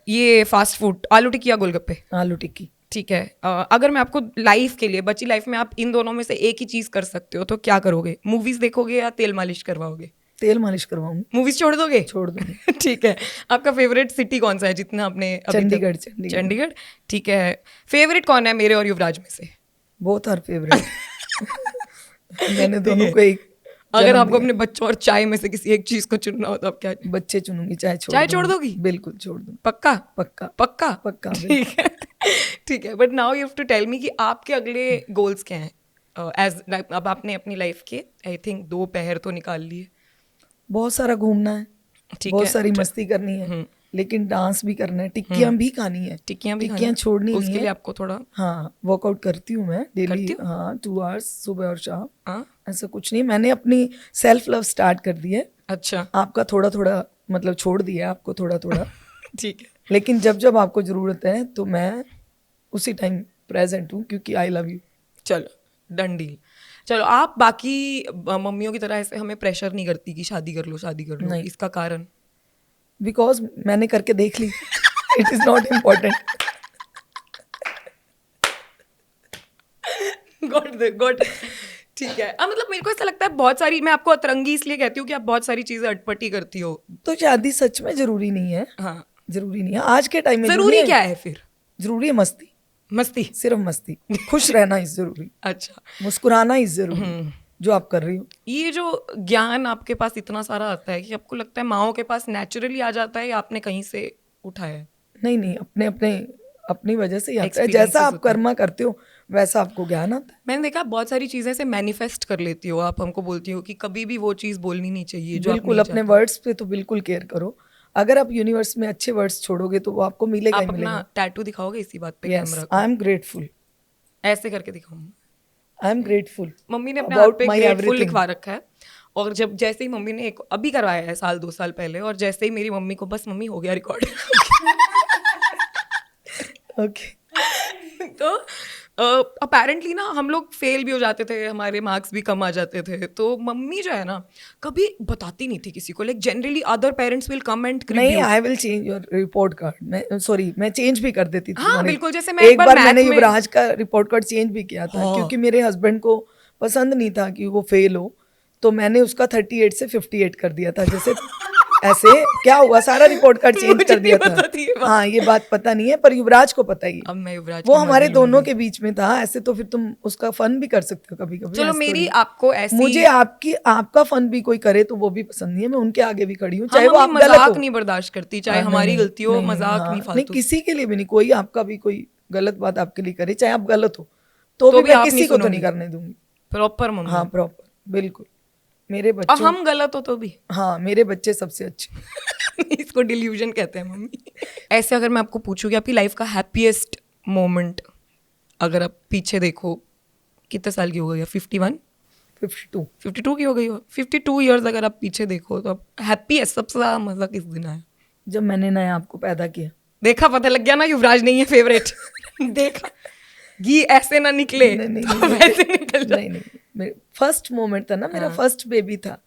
ये फास्ट फूड, आलू टिक्की या गोलगप्पे? आलू टिक्की। ठीक है। अगर मैं आपको लाइफ के लिए, बची लाइफ में आप इन दोनों में से एक ही चीज कर सकते हो तो क्या करोगे? मूवीज देखोगे या तेल मालिश करवाओगे? तेल मालिश करवाऊंगी। मूवीज छोड़ दोगे? छोड़ दूंगी। ठीक है। आपका फेवरेट सिटी कौन सा है जितना आपने? चंडीगढ़। चंडीगढ़, ठीक है। फेवरेट कौन है मेरे और युवराज में से? Both are favourite. मैंने दोनों को एक। अगर आपको अपने बच्चों और चाय में से किसी एक चीज को चुनना हो तो आप क्या? बच्चे चुनूंगी, चाय छोड़ दोगी? बिल्कुल छोड़ दूंगी। पक्का? पक्का पक्का पक्का। ठीक है। ठीक है, but now you have to tell me कि आपके अगले गोल्स क्या हैं? अब आपने अपनी लाइफ के आई थिंक 2 पहर तो निकाल लिए। बहुत सारा घूमना है, बहुत सारी मस्ती करनी है, लेकिन डांस भी करना है, टिक्कियां भी खानी है। टिक्कियां छोड़नी नहीं है। उसके लिए आपको थोड़ा वर्कआउट करती हूँ मैं डेली। 2 आवर्स सुबह और शाम। ऐसा कुछ नहीं, मैंने अपनी सेल्फ लव स्टार्ट कर दी है। अच्छा। आपका थोड़ा थोड़ा मतलब छोड़ दिया आपको थोड़ा थोड़ा। ठीक है, लेकिन जब जब आपको जरूरत है तो मैं उसी टाइम प्रेजेंट हूँ, क्योंकि आई लव यू। चलो डन डील। चलो, आप बाकी मम्मियों की तरह ऐसे हमें प्रेशर नहीं करती कि शादी कर लो शादी कर लो? नहीं। इसका कारण? बिकॉज मैंने करके देख ली। It is not important. Good. ठीक है। मतलब मेरे को ऐसा लगता है बहुत सारी, मैं आपको अतरंगी इसलिए कहती हूँ कि आप बहुत सारी चीजें अटपटी करती हो। तो शादी सच में जरूरी नहीं है। हाँ, जरूरी नहीं है आज के टाइम में। जरूरी क्या है फिर? जरूरी है मस्ती। मस्ती, सिर्फ मस्ती। खुश रहना इज जरूरी। अच्छा। मुस्कुराना इज जरूरी, जो आप कर रही हो। ये जो ज्ञान आपके पास इतना सारा आता है कि आपको लगता है माओ के पास नेचुरली आ जाता है या आपने कहीं से उठाया है? नहीं, अपनी वजह से ही आता है। जैसा आप कर्मा करते हो वैसा आपको ज्ञान आता है। मैंने देखा बहुत सारी चीजें से मैनिफेस्ट कर लेती हो आप। हमको बोलती हो कि कभी भी वो चीज बोलनी नहीं चाहिए जो बिल्कुल, अपने वर्ड्स पे तो बिल्कुल केयर करो। अगर आप यूनिवर्स में अच्छे वर्ड्स छोड़ोगे तो वो आपको मिलेगा ही मिलेगा। आप अपना टैटू दिखाओगे इसी बात पे? Yes, I am grateful. ऐसे करके दिखाऊंगा, आई एम ग्रेटफुल। मम्मी ने अपने हाथ पे ग्रेटफुल लिखवा रखा है। और जब जैसे ही मम्मी ने एक अभी करवाया है 1-2 साल पहले, और जैसे ही मेरी मम्मी को बस मम्मी हो गया रिकॉर्ड। ओके। तो अपेरेंटली ना हम लोग फेल भी हो जाते थे, हमारे मार्क्स भी कम आ जाते थे। तो मम्मी जो है ना कभी बताती नहीं थी किसी को। Like generally other parents will come and नहीं, I will change your report card. मैं चेंज भी कर देती थी। हाँ बिल्कुल, जैसे मैं एक बार मैंने युवराज का रिपोर्ट कार्ड चेंज भी किया था। क्योंकि मेरे हस्बैंड को पसंद नहीं था कि वो फेल हो, तो मैंने उसका 38 से 58 कर दिया था। जैसे ऐसे क्या हुआ, सारा रिपोर्ट कार्ड चेंज कर दिया था। हाँ, ये बात पता नहीं है, पर युवराज को पता ही। अब मैं युवराज, वो हमारे दोनों के बीच में था। ऐसे तो फिर तुम उसका फन भी कर सकते हो कभी कभी। चलो, मेरी आपको ऐसी, मुझे आपका फन भी कोई करे तो वो भी पसंद नहीं है। मैं उनके आगे भी खड़ी हूँ, चाहे वो आप गलत हो। मजाक नहीं बर्दाश्त करती, चाहे हमारी गलती हो, मजाक नहीं फालतू। किसी के लिए भी नहीं। कोई आपका भी कोई गलत बात आपके लिए करे, चाहे आप गलत हो, तो भी मैं किसी को तो नहीं करने दूंगी। Proper mummy. हाँ प्रॉपर, बिल्कुल। मेरे बच्चे, हम गलत हो तो भी। हाँ, मेरे बच्चे सबसे अच्छे। इसको डिल्यूजन कहते हैं मम्मी। ऐसे अगर मैं आपको पूछूं कि आपकी लाइफ का हैप्पीएस्ट मोमेंट, अगर आप पीछे देखो, कितने साल की हो गई? 51, 52 की हो गई हो। 52 ईयर्स अगर आप पीछे देखो तो आप हैप्पीएस्ट, सबसे ज्यादा मजा किस दिन आया? जब मैंने नया आपको पैदा किया। देखा, पता लग गया ना युवराज नहीं है फेवरेट। देखा, घी ऐसे ना निकले। नहीं, तो वैसे निकल जाए। नहीं, फर्स्ट मोमेंट था ना मेरा। फर्स्ट बेबी था,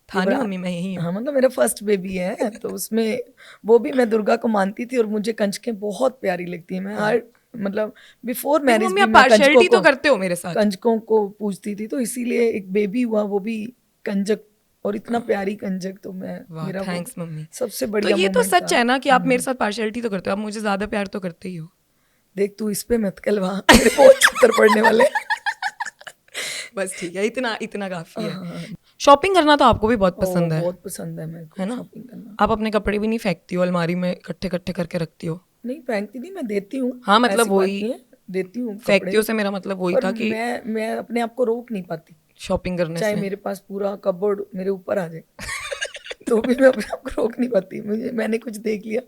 था नहीं मम्मी, मैं यही हूँ। हाँ मतलब मेरा फर्स्ट बेबी है तो उसमें वो भी मैं दुर्गा को मानती थी और मुझे कंजकें बहुत प्यारी लगती हैं। मैं हर मतलब बिफोर मैरिज मम्मी भी आप मैं पार्शियलिटी तो करते हो मेरे साथ। कंजकों को पूजती थी, तो इसीलिए एक बेबी हुआ वो भी कंजक, और इतना प्यारी कंजक, तो मैं वाह मेरा वो थैंक्स मम्मी। सबसे तो बढ़िया ये तो मोमेंट सच था। है ना कि आप मेरे साथ पार्शियलिटी तो करते हो, आप मुझे ज्यादा प्यार तो करते ही हो। देख तू इस पे मत कलवा, मेरे बहुत चित्तर पड़ने वाले। बस ठीक है, इतना इतना काफी है। हाँ, शॉपिंग करना तो आपको भी बहुत पसंद है बहुत पसंद है मेरे को है ना? शॉपिंग करना। आप अपने कपड़े भी नहीं फेंकती हो, अलमारी में इकट्ठे इकट्ठे करके रखती हो? नहीं फेंकती नहीं, मैं देती हूँ। हाँ मतलब ऐसी बात वही, नहीं है, देती हूँ फेंकती हो कपड़े। से मेरा मतलब वही पर था कि मैं अपने आप को रोक नहीं पाती, शॉपिंग करने चाहे से। मेरे पास पूरा कपबोर्ड मेरे ऊपर आ जाए तो भी मैं अपने आप को रोक नहीं पाती। मैंने कुछ देख लिया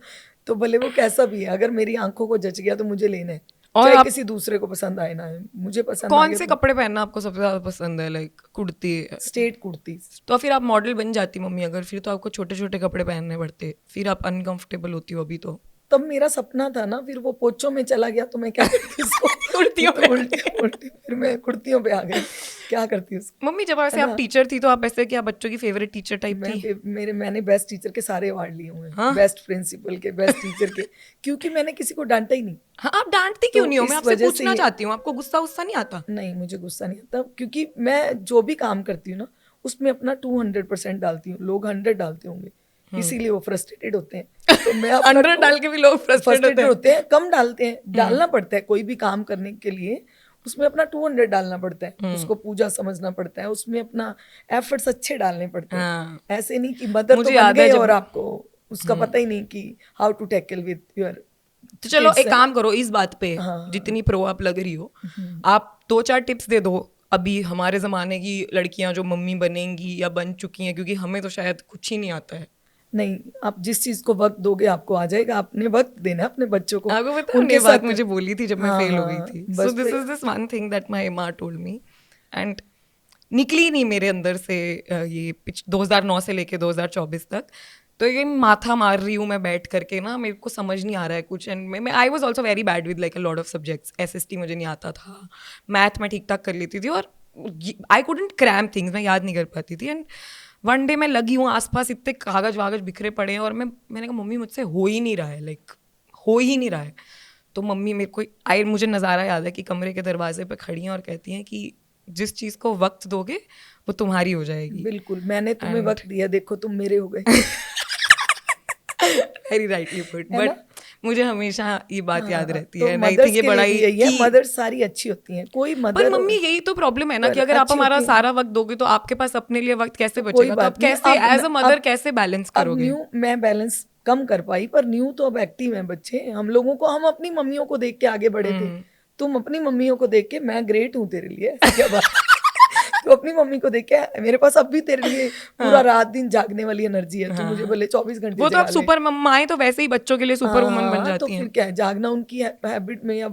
तो भले वो कैसा भी है, अगर मेरी आंखों को जच गया तो मुझे लेना है, और चाहे आप किसी दूसरे को पसंद आए ना आए, मुझे पसंद आ कौन गया से तो। कपड़े पहनना आपको सबसे ज्यादा पसंद है? लाइक कुर्ती? स्ट्रेट कुर्ती। तो फिर आप मॉडल बन जाती मम्मी अगर, फिर तो आपको छोटे छोटे कपड़े पहनने पड़ते, फिर आप अनकंफर्टेबल होती हो अभी तो। तब मेरा सपना था ना, फिर वो पोचों में चला गया तो मैं क्या करती उसको कुर्तियों तो में। उल्टी उल्टी फिर मैं कुर्तियों पे आ गई, क्या करती उसको। मम्मी जब ऐसे है आप ना? टीचर थी तो आप ऐसे क्या बच्चों की फेवरेट टीचर टाइप थी? मैंने बेस्ट टीचर के सारे अवार्ड लिए हुए हैं, हाँ? बेस्ट प्रिंसिपल के, बेस्ट टीचर के, क्योंकि मैंने किसी को डांटा ही नहीं। हाँ आप डांटती क्यों तो नहीं हो? मैं इस आपसे वजह से पूछना चाहती हूँ, आपको गुस्सा गुस्सा नहीं आता? नहीं, मुझे गुस्सा नहीं आता, क्योंकि मैं जो भी काम करती हूँ ना उसमें अपना 200% डालती हूँ। लोग 100 डालते होंगे, इसीलिए वो फ्रस्ट्रेटेड होते हैं। तो मैं अपना 100 डाल के भी लोग फ्रस्ट्रेटेड होते हैं, कम डालते हैं। डालना पड़ता है कोई भी काम करने के लिए, उसमें अपना 200 डालना पड़ता है, उसको पूजा समझना पड़ता है, उसमें अपना एफर्ट्स अच्छे डालने पड़ते हैं। हाँ। ऐसे नहीं कि मदर तो मुझे बन याद है गए जब और आपको उसका पता ही नहीं कि how to tackle with your. तो चलो एक काम करो इस बात पे, हाँ। जितनी प्रो आप लग रही हो, आप 2-4 टिप्स दे दो अभी हमारे जमाने की लड़कियां जो मम्मी बनेंगी या बन चुकी हैं, क्योंकि हमें तो शायद कुछ ही नहीं आता है। नहीं, आप जिस चीज को वक्त दोगे आपको आ जाएगा। आपने वक्त देना है अपने बच्चों को, आपको पता है उनके ये बात साथ। मुझे बोली थी जब मैं हाँ, फेल हो गई हाँ, थी। बस so this is this one thing that my माँ टोल्ड मी, एंड निकली नहीं मेरे अंदर से ये 2009 से लेके 2024 तक। तो ये माथा मार रही हूँ मैं बैठ करके ना, मेरे को समझ नहीं आ रहा है कुछ। एंड मैं I was also very bad with like a lot of subjects. SST मुझे नहीं आता था, मैथ मैं ठीक ठाक कर लेती थी, और आई कुडंट क्रैम थिंग्स, मैं याद नहीं कर पाती थी। एंड वन डे मैं लगी हूँ, आसपास इतने कागज वागज बिखरे पड़े हैं, और मैंने कहा मम्मी मुझसे हो ही नहीं रहा है, लाइक हो ही नहीं रहा है। तो मम्मी मेरे को मुझे नज़ारा याद है कि कमरे के दरवाजे पे खड़ी हैं और कहती हैं कि जिस चीज़ को वक्त दोगे वो तुम्हारी हो जाएगी। बिल्कुल, मैंने तुम्हें वक्त दिया, देखो तुम मेरे हो गए। वेरी राइटली पुट, बट मुझे हमेशा ये बात याद रहती तो है। आई मदर्स थिंक ये के बड़ा लिए भी यही है, मदर्स सारी अच्छी होती हैं, कोई पर मदर मम्मी यही तो प्रॉब्लम है ना कि पर अगर आप अच्छी हमारा होती हैं। सारा वक्त दोगे तो आपके पास अपने लिए वक्त कैसे कोई बचेगा? तो बात आप नहीं, कैसे एज अ मदर अब कैसे बैलेंस अब करोगे? न्यू मैं बैलेंस कम कर पाई, पर न्यू तो अब एक्टिव हैं बच्चे। हम लोगों को, हम अपनी मम्मियों को देख के आगे बढ़े थे, तुम अपनी मम्मियों को देख के, मैं ग्रेट हूँ तेरे लिए, ऐसी क्या बात। तो अपनी मम्मी को देख के मेरे पास अब भी तेरे लिए पूरा रात दिन जागने वाली एनर्जी है। तू मुझे भले 24 घंटे वो तो आप जगा ले। सुपर माएँ तो वैसे ही बच्चों के लिए सुपर वुमन बन हाँ, तो जाती फिर हैं। क्या है, जागना उनकी हैबिट में या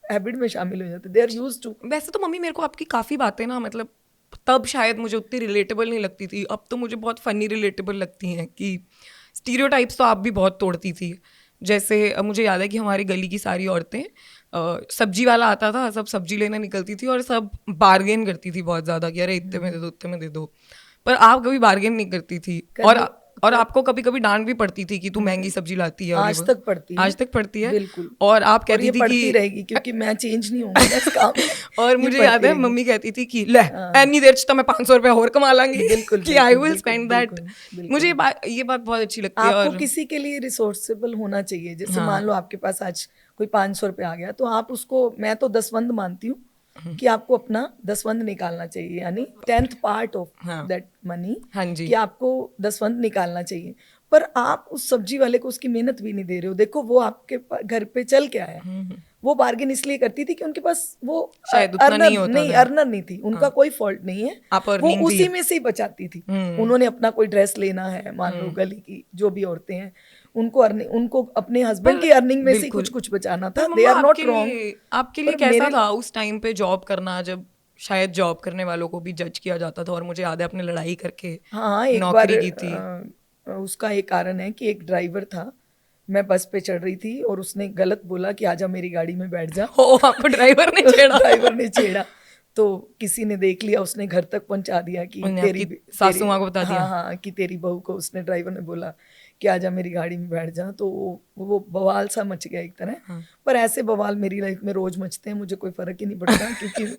हैबिट में शामिल हो जाते, दे आर यूज्ड टू। वैसे तो मम्मी मेरे को आपकी काफ़ी बातें ना, मतलब तब शायद मुझे उतनी रिलेटेबल नहीं लगती थी, अब तो मुझे बहुत फनी रिलेटेबल लगती हैं कि स्टीरियोटाइप्स तो आप भी बहुत तोड़ती थी। जैसे मुझे याद है कि हमारी गली की सारी औरतें, सब्जी वाला आता था, सब सब्जी लेने निकलती थी और सब बार्गेन करती थी बहुत ज़्यादा कि अरे इतने में दे दो, इतने में दे दो। पर आप कभी बार्गेन नहीं करती थी, और आपको कभी कभी डांट भी पड़ती थी कि तू महंगी सब्जी लाती है। आज तक पड़ती है, आज तक पड़ती है, बिल्कुल। और आप कहती ये थी पड़ती कि रहेगी, क्योंकि मैं चेंज नहीं होंगी इस काम में। और ये मुझे पड़ती याद है रहेगी। मम्मी कहती थी कि ले एनी देर तो मैं 500 रुपया और कमा लांगी बिल्कुल, कि आई बिल्कुल, विल बिल्कुल, स्पेंड दैट। बिल्कुल, बिल्कुल। मुझे ये बात बहुत अच्छी लगती है। आपको और किसी के लिए रिसोर्सेबल होना चाहिए। जैसे हाँ। मान लो आपके पास आज कोई 500 रुपये आ गया, तो आप उसको, मैं तो दसवंध मानती हूँ कि आपको अपना दसवंध निकालना चाहिए, यानी 10th part of that money, हाँ जी, कि आपको दसवंध निकालना चाहिए। पर आप उस सब्जी वाले को उसकी मेहनत भी नहीं दे रहे हो। देखो वो आपके घर पे चल के आया, वो बार्गेन इसलिए करती थी कि उनके पास वो शायद उतना नहीं होता था। अर्नर नहीं थी, उनका कोई फॉल्ट नहीं है, आप वो अर्निंग उसी में से ही बचाती थी। उन्होंने अपना कोई ड्रेस लेना है, मान लो गली की जो भी औरतें हैं, उनको अपने हस्बैंड की अर्निंग में से कुछ कुछ बचाना था। They are not wrong. आपके लिए कैसा था उस टाइम पे जॉब करना, जब शायद जॉब करने वालों को भी जज किया जाता था? और मुझे याद है आपने लड़ाई करके हाँ, एक नौकरी की थी। उसका एक कारण है कि एक ड्राइवर था, मैं बस पे चढ़ रही थी और उसने गलत बोला कि आजा मेरी गाड़ी में बैठ जा। ओ, आपको ड्राइवर ने छेड़ा? ड्राइवर ने छेड़ा, तो किसी ने देख लिया, उसने घर तक पहुंचा दिया कि उन्हें तेरी आपकी सासू माँ को बता दिया। हाँ कि तेरी बहू को, उसने ड्राइवर ने बोला कि आजा मेरी गाड़ी में बैठ जा। तो वो बवाल सा मच गया एक तरह। हाँ। पर ऐसे बवाल मेरी लाइफ में रोज मचते हैं, मुझे कोई फर्क ही नहीं पड़ता क्योंकि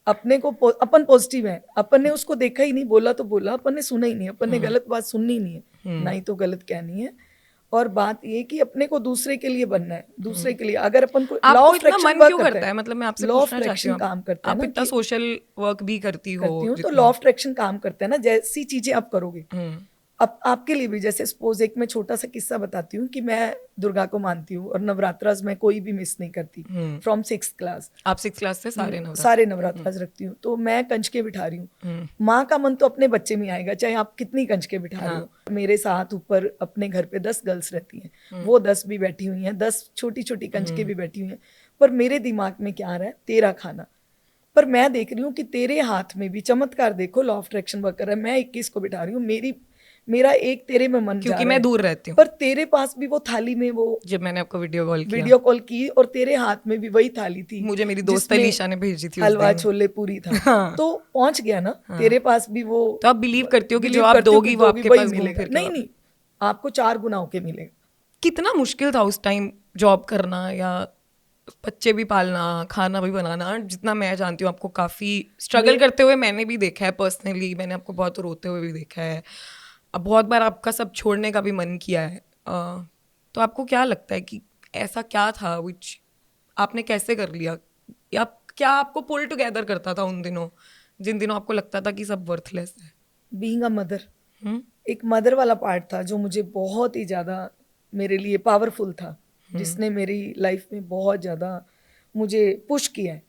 अपने को अपन पॉजिटिव है। अपन ने उसको देखा ही नहीं, बोला तो बोला, अपन ने सुना ही नहीं, अपन ने गलत बात सुननी नहीं है, ना ही तो गलत कहनी है। और बात ये कि अपने को दूसरे के लिए बनना है, दूसरे के लिए। अगर अपन को लॉ ऑफ अट्रैक्शन क्यों करता है, मतलब मैं आपसे लॉ ऑफ पूछना चाहती अट्रैक्शन हूँ, काम करता है आप ना इतना सोशल वर्क भी करती हो तो लॉ ऑफ अट्रैक्शन काम करता है ना। जैसी चीजें आप करोगे, अब आपके लिए भी, जैसे सपोज एक मैं छोटा सा किस्सा बताती हूँ कि मैं दुर्गा को मानती हूँ और नवरात्रास में कोई भी मिस नहीं करती फ्रॉम 6th क्लास। आप 6th क्लास से सारे नवरात्रास रखती हूँ। तो मैं कंजके बिठा रही हूँ। माँ का मन तो अपने बच्चे में आएगा, चाहे आप कितनी कंजके बिठा रहे हो। मेरे साथ ऊपर अपने घर पे 10 गर्ल्स रहती हैं, वो 10 भी बैठी हुई हैं, 10 छोटी छोटी कंजके भी बैठी हुई हैं। पर मेरे दिमाग में क्या आ रहा है, तेरा खाना। पर मैं देख रही हूँ कि तेरे हाथ में भी चमत्कार, देखो लॉ ऑफ अट्रैक्शन वर्क कर रहा है। मैं 21 को बिठा रही हूँ, मेरा एक तेरे में मन क्योंकि मैं दूर रहती हूँ, पर तेरे पास भी वो थाली में वो, जब मैंने आपको वीडियो कॉल की और तेरे हाथ में भी वही थाली थी, मुझे मेरी दोस्त अलीशा ने भेजी थी, हलवा छोले पूरी था। हाँ। तो पहुंच गया ना। हाँ। तेरे पास भी वो, तो आप बिलीव करती हो कि जो आप दोगी वो आपके पास मिलेगा? नहीं, आपको 4 गुना होके मिलेगा। कितना मुश्किल था उस टाइम जॉब करना या बच्चे भी पालना, खाना भी बनाना? जितना मैं जानती हूँ आपको काफ़ी स्ट्रगल करते हुए मैंने भी देखा है पर्सनली, मैंने आपको बहुत रोते हुए भी देखा है, अब बहुत बार आपका सब छोड़ने का भी मन किया है। तो आपको क्या लगता है कि ऐसा क्या था विच आपने कैसे कर लिया, या क्या आपको पुल टुगेदर करता था उन दिनों, जिन दिनों आपको लगता था कि सब वर्थलेस है? बीइंग अ मदर, एक मदर वाला पार्ट था जो मुझे बहुत ही ज़्यादा मेरे लिए पावरफुल था, जिसने मेरी लाइफ में बहुत ज़्यादा मुझे पुश किया है।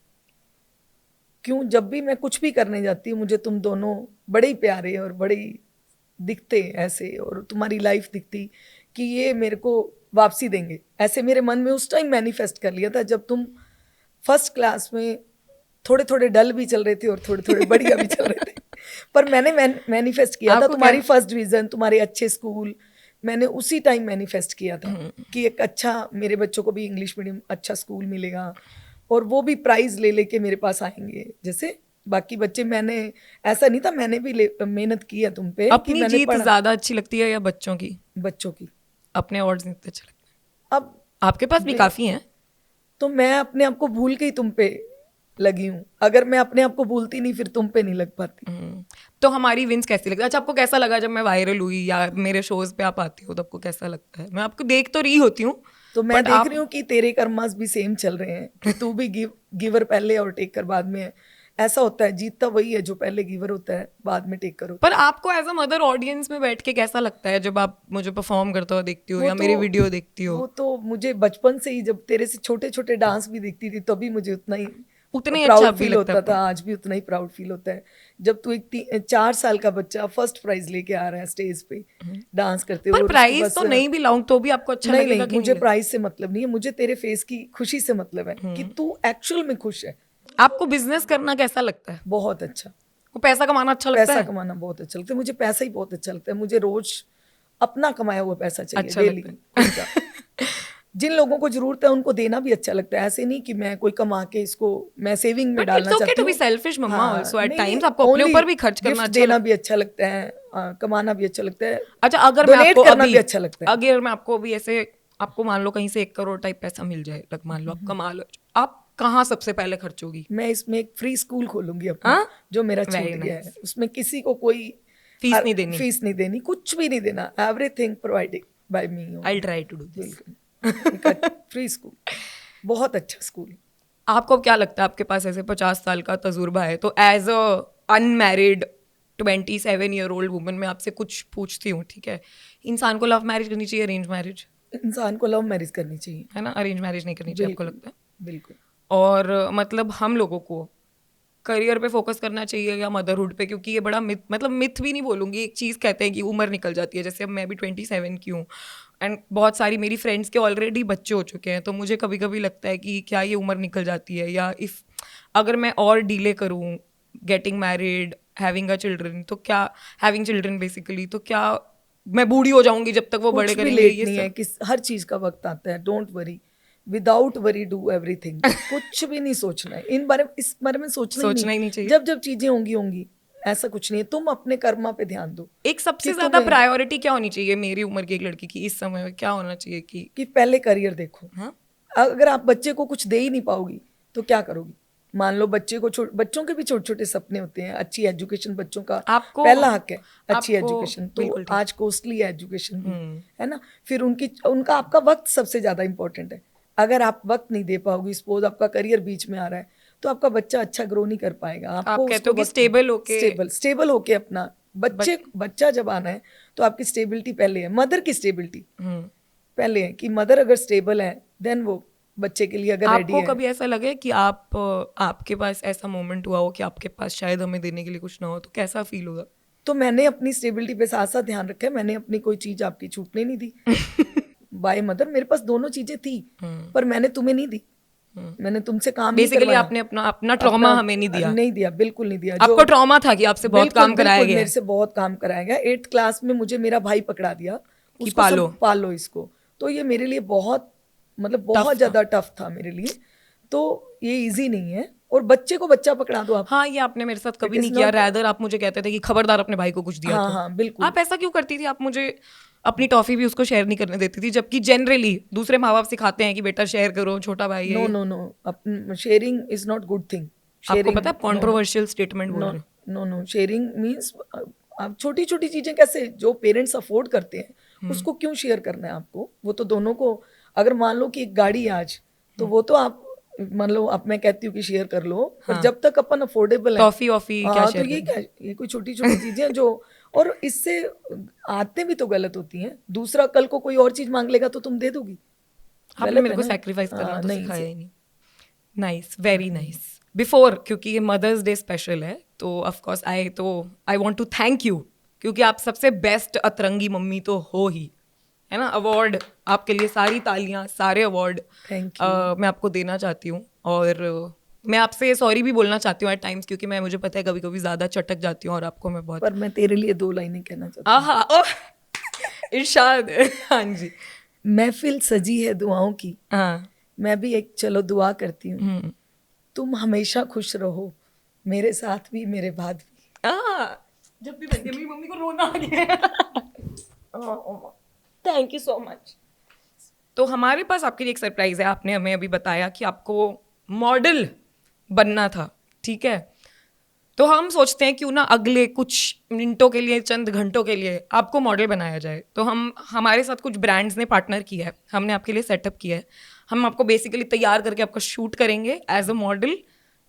क्यों, जब भी मैं कुछ भी करने जाती हूँ, मुझे तुम दोनों बड़े ही प्यारे और बड़े ही दिखते ऐसे, और तुम्हारी लाइफ दिखती कि ये मेरे को वापसी देंगे, ऐसे मेरे मन में उस टाइम मैनिफेस्ट कर लिया था। जब तुम फर्स्ट क्लास में थोड़े थोड़े डल भी चल रहे थे और थोड़े थोड़े बढ़िया भी चल रहे थे, पर मैंने मैनिफेस्ट किया था तुम्हारी फर्स्ट डिवीजन, तुम्हारे अच्छे स्कूल। मैंने उसी टाइम मैनिफेस्ट किया था कि एक अच्छा, मेरे बच्चों को भी इंग्लिश मीडियम अच्छा स्कूल मिलेगा और वो भी प्राइज ले लेके मेरे पास आएंगे जैसे बाकी बच्चे। मैंने ऐसा नहीं था, मैंने भी मेहनत की है तुम पे। अपनी जीत ज्यादा अच्छी लगती है या बच्चों की? बच्चों की। अपने अवार्ड्स नहीं अच्छे लगते? अब आपके पास भी काफी हैं, तो मैं अपने आप को भूल के ही तुम पे लगी हूँ। अगर मैं अपने आप को भूलती नहीं, फिर तुम पे नहीं लग पाती। तो हमारी विंस कैसी लगती है? अच्छा, आपको कैसा लगा जब मैं वायरल हुई या मेरे शोज पे आप आती हो, तो आपको कैसा लगता है? मैं आपको देख तो रही होती हूँ, तो मैं देख रही हूँ कि तेरे कर्मास भी सेम चल रहे हैं कि तू भी गिवर पहले और टेकर बाद में है। ऐसा होता है, जीतता वही है जो पहले गिवर होता है, बाद में टेक करो। पर आपको एज अ मदर ऑडियंस में बैठ के कैसा लगता है जब आप मुझे परफॉर्म करते हो देखती हो या मेरी वीडियो देखती हो? वो तो मुझे बचपन से ही, जब तेरे से छोटे छोटे डांस भी देखती थी तभी मुझे उतना ही प्राउड फील होता था। आज भी उतना ही प्राउड फील होता है जब तू एक 4 साल का बच्चा फर्स्ट प्राइज लेके आ रहा है स्टेज पे डांस करते हुए। प्राइज तो नहीं भी लाऊं तो भी आपको अच्छा लगेगा? मुझे प्राइज से मतलब नहीं है, मुझे तेरे फेस की खुशी से मतलब है कि तू एक्चुअल में खुश है। आपको बिजनेस करना कैसा लगता है? बहुत अच्छा। वो पैसा कमाना अच्छा लगता है? पैसा कमाना बहुत अच्छा लगता है मुझे। पैसा ही बहुत अच्छा लगता है मुझे। रोज अपना कमाया हुआ पैसा चाहिए, अच्छा डेली। जिन लोगों को जरूरत है उनको देना भी अच्छा लगता है। ऐसे नहीं कि मैं कोई कमा के इसको मैं सेविंग में डालना चाहती हूँ। Selfish mamma also at times आपको अपने ऊपर भी खर्च करना अच्छा देना भी अच्छा लगता है, कमाना भी अच्छा लगता है। अच्छा, अगर मैं आपको करना भी अच्छा लगता है। अगर मैं आपको भी ऐसे, आपको मान लो कहीं से 1 करोड़ टाइप पैसा मिल जाए, मान लो आप कमा लो, आप कहाँ सबसे पहले खर्च होगी? मैं इसमें एक फ्री स्कूल खोलूंगी अपना, जो मेरा छूट गया है। उसमें किसी को कोई फीस नहीं देनी, कुछ भी नहीं देना। Everything provided by me. I will try to do this. Free school, बहुत अच्छा स्कूल। आपको क्या लगता है, आपके पास ऐसे 50 साल का तजुर्बा है, तो as a unmarried 27-year-old woman मैं आपसे कुछ पूछती हूँ, ठीक है? इंसान को लव मैरिज करनी चाहिए, अरेंज मैरिज? इंसान को लव मैरिज करनी चाहिए, है ना? अरेंज मैरिज नहीं करनी चाहिए, आपको लगता है? बिल्कुल। और मतलब हम लोगों को करियर पे फोकस करना चाहिए या मदरहुड पे? क्योंकि ये बड़ा मिथ, मतलब मिथ भी नहीं बोलूँगी, एक चीज़ कहते हैं कि उम्र निकल जाती है। जैसे अब मैं भी 27 की हूँ एंड बहुत सारी मेरी फ्रेंड्स के ऑलरेडी बच्चे हो चुके हैं, तो मुझे कभी कभी लगता है कि क्या ये उम्र निकल जाती है, या इफ़ अगर मैं और डिले करूँ getting married, having a children, तो क्या हैविंग चिल्ड्रन बेसिकली, तो क्या मैं बूढ़ी हो जाऊंगी जब तक वो बड़े करेंगे? ये नहीं है कि हर चीज़ का वक्त आता है, don't worry. Without worry do everything. कुछ भी नहीं सोचना है इस बारे में सोचना ही नहीं चाहिए। जब चीजें होंगी ऐसा कुछ नहीं है। तुम अपने कर्मा पे ध्यान दो। एक सबसे ज्यादा प्रायोरिटी क्या होनी चाहिए मेरी उम्र की एक लड़की की इस समय में, क्या होना चाहिए कि पहले करियर देखो। हाँ? अगर आप बच्चे को कुछ दे ही नहीं पाओगी तो क्या करोगी? मान लो बच्चों के भी छोटे छोटे सपने होते हैं, अच्छी एजुकेशन बच्चों का पहला हक है, अच्छी एजुकेशन। तो आज कॉस्टली है एजुकेशन भी, है ना। फिर उनका आपका वक्त सबसे ज्यादा इंपॉर्टेंट है। अगर आप वक्त नहीं दे पाओगी, सपोज आपका करियर बीच में आ रहा है, तो आपका बच्चा अच्छा ग्रो नहीं कर पाएगा। आपको कहते हो कि स्टेबल होके अपना बच्चा जब आना है तो आपकी स्टेबिलिटी पहले है, मदर की स्टेबिलिटी पहले है कि मदर अगर स्टेबल है देन वो बच्चे के लिए अगर रेडी है। आपको कभी ऐसा लगे कि आपके पास ऐसा मोमेंट हुआ हो कि आपके पास शायद हमें देने के लिए कुछ ना हो, तो कैसा फील होगा? तो मैंने अपनी स्टेबिलिटी पे साथ साथ ध्यान रखा है। मैंने अपनी कोई चीज आपकी छूटने नहीं दी। बाय मदर मेरे पास दोनों चीजें थी, पर मैंने तुम्हें नहीं दी। मैंने तुमसे काम बेसिकली आपने अपना ट्रॉमा हमें नहीं दिया, बिल्कुल नहीं दिया। आपको ट्रॉमा था कि आपसे बहुत काम कराया गया, मेरे से बहुत काम कराया गया। 8th क्लास में मुझे मेरा भाई पकड़ा दिया कि पालो इसको। तो ये मेरे लिए बहुत बहुत ज्यादा टफ था मेरे लिए। तो ये इजी नहीं है। और बच्चे को बच्चा पकड़ा दो आप। हाँ, ये आपने मेरे साथ कभी नहीं किया। रैदर आप मुझे कहते थे कि खबरदार अपने भाई को कुछ दिया। हाँ, बिल्कुल। आप ऐसा क्यों करती थी? आप मुझे अपनी टॉफी भी उसको शेयर नहीं करने देती थी, जबकि जनरली दूसरे माँ बाप सिखाते हैं कि बेटा शेयर करो, छोटा भाई है। No, sharing is not good thing. आपको पता है कंट्रोवर्शियल स्टेटमेंट बोल रहे हैं। नो, शेयरिंग मींस आप छोटी छोटी चीजें कैसे जो पेरेंट्स अफोर्ड करते हैं उसको क्यों शेयर करना है आपको? वो तो दोनों को, अगर मान लो कि एक गाड़ी है आज, तो वो तो आप मान लो अब मैं कहती हूँ कि शेयर कर लो, पर जब तक अपन अफोर्डेबल है टॉफी क्या तो ये कोई छोटी छोटी चीजें जो, और इससे आदतें भी तो गलत होती हैं। दूसरा कल को कोई और चीज मांग लेगा तो तुम दे दोगी। आपने मेरे को सैक्रिफाइस करना तो सिखाया ही नहीं। Nice, very nice. बिफोर, क्योंकि ये मदर्स डे स्पेशल है, तो of course I want to thank you, क्योंकि आप सबसे बेस्ट अतरंगी मम्मी तो हो ही, है ना। अवार्ड आपके लिए, सारी तालियां, सारे अवार्ड मैं आपको देना चाहती हूँ। और मैं आपसे सॉरी भी बोलना चाहती हूँ एट टाइम्स, क्योंकि मुझे पता है कभी कभी ज्यादा चटक जाती हूँ और आपको मैं बहुत। पर मैं तेरे लिए 2 लाइनें कहना चाहती हूँ। इरशाद। हाँ जी। महफिल सजी है दुआओं की, हाँ, मैं भी एक चलो दुआ करती हूँ। तुम हमेशा खुश रहो, मेरे साथ भी मेरे बाद भी। जब भी बनती है मेरी मम्मी को रोना आ गया। Thank you so much. तो हमारे पास आपके लिए एक सरप्राइज है। आपने हमें अभी बताया कि आपको मॉडल बनना था, ठीक है। तो हम सोचते हैं क्यों ना अगले कुछ मिनटों के लिए, चंद घंटों के लिए आपको मॉडल बनाया जाए। तो हमारे साथ कुछ ब्रांड्स ने पार्टनर किया है, हमने आपके लिए सेटअप किया है। हम आपको बेसिकली तैयार करके आपको शूट करेंगे एज अ मॉडल,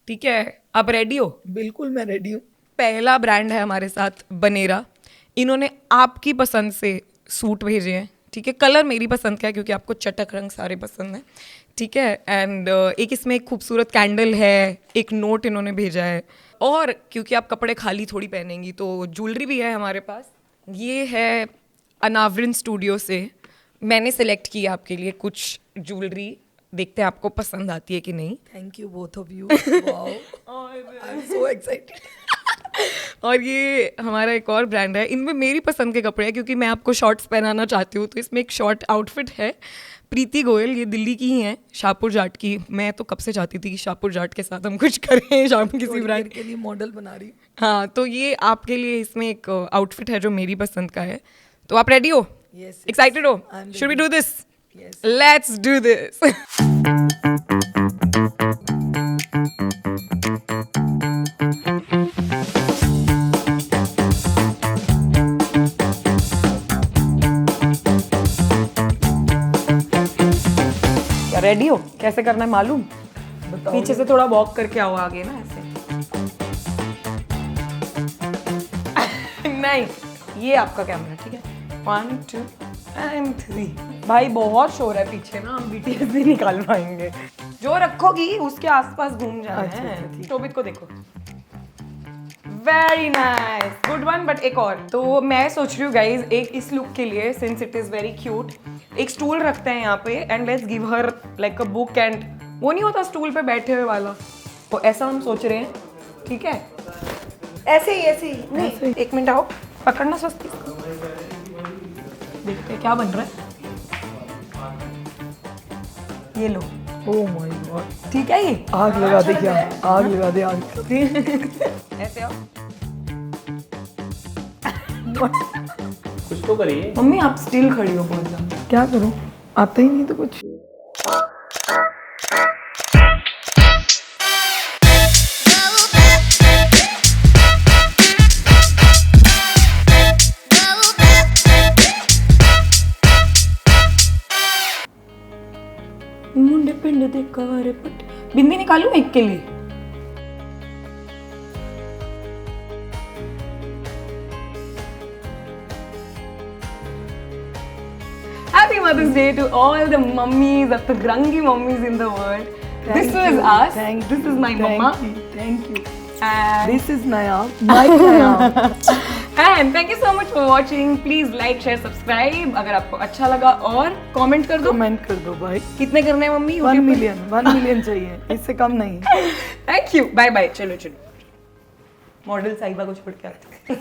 ठीक है। आप रेडी हो? बिल्कुल, मैं रेडी हूँ। पहला ब्रांड है हमारे साथ बनेरा। इन्होंने आपकी पसंद से सूट भेजे हैं, ठीक है। कलर मेरी पसंद का है क्योंकि आपको चटक रंग सारे पसंद हैं, ठीक है। एंड एक इसमें एक खूबसूरत कैंडल है, एक नोट इन्होंने भेजा है। और क्योंकि आप कपड़े खाली थोड़ी पहनेंगी, तो ज्वेलरी भी है हमारे पास। ये है अनावरण स्टूडियो से मैंने सेलेक्ट किया आपके लिए कुछ ज्वेलरी। देखते हैं आपको पसंद आती है कि नहीं। Thank you both of you. Wow, I am so excited. और ये हमारा एक और ब्रांड है, इनमें मेरी पसंद के कपड़े हैं क्योंकि मैं आपको शॉर्ट्स पहनाना चाहती हूँ। तो इसमें एक शॉर्ट आउटफिट है, प्रीति गोयल, ये दिल्ली की ही हैं, शाहपुर जाट की। मैं तो कब से चाहती थी कि शाहपुर जाट के साथ हम कुछ करें, शाम किसी ब्रांड के लिए मॉडल बना रही। हाँ, तो ये आपके लिए इसमें एक आउटफिट है जो मेरी पसंद का है। तो आप रेडी हो? एक्साइटेड हो? Should we do this? Let's do this. Ready हो? कैसे करना है मालूम? पीछे से थोड़ा वॉक करके आओ आगे ना, ऐसे। नहीं, ये आपका कैमरा, ठीक है। 1 2 and 3। भाई बहुत शोर है पीछे ना, हम BTS भी निकाल पाएंगे। जो रखोगी उसके आसपास घूम जाना है। शोभित को देखो। Very nice, good one. But एक और, तो मैं सोच रही हूँ गाइज, एक इस लुक के लिए, since it is very cute, एक स्टूल रखते हैं यहाँ पे and let's give her like a book. And वो नहीं होता स्टूल पे बैठे हुए वाला, तो ऐसा हम सोच रहे हैं, ठीक है। ऐसे ही नहीं, एक मिनट आओ, पकड़ना सस्ती। देखते हैं क्या बन रहा है। ये लो, ओह माय गॉड, ठीक है ये? आग लगा दे क्या, आग लगा दे आग। ऐसे आओ। कुछ तो करिए। मम्मी आप स्टिल खड़ी हो बहुत ज्यादा। क्या करूं, आता ही नहीं तो कुछ। मुंडे पिंड दे कारे पट, बिंदी निकालूं एक के लिए? Happy Mother's Day to all the mummies, of the grungy mummies in the world. This was us. This is my mama. Thank you. And This is Naya, my Naya. And thank you so much for watching. Please like, share, subscribe अगर आपको अच्छा लगा, और comment कर दो। Comment कर दो भाई। कितने करने हैं मम्मी? 1 मिलियन चाहिए, इससे कम नहीं। Thank you. Bye bye. चलो चलो। मॉडल साहिबा को छोड़ के आते हैं।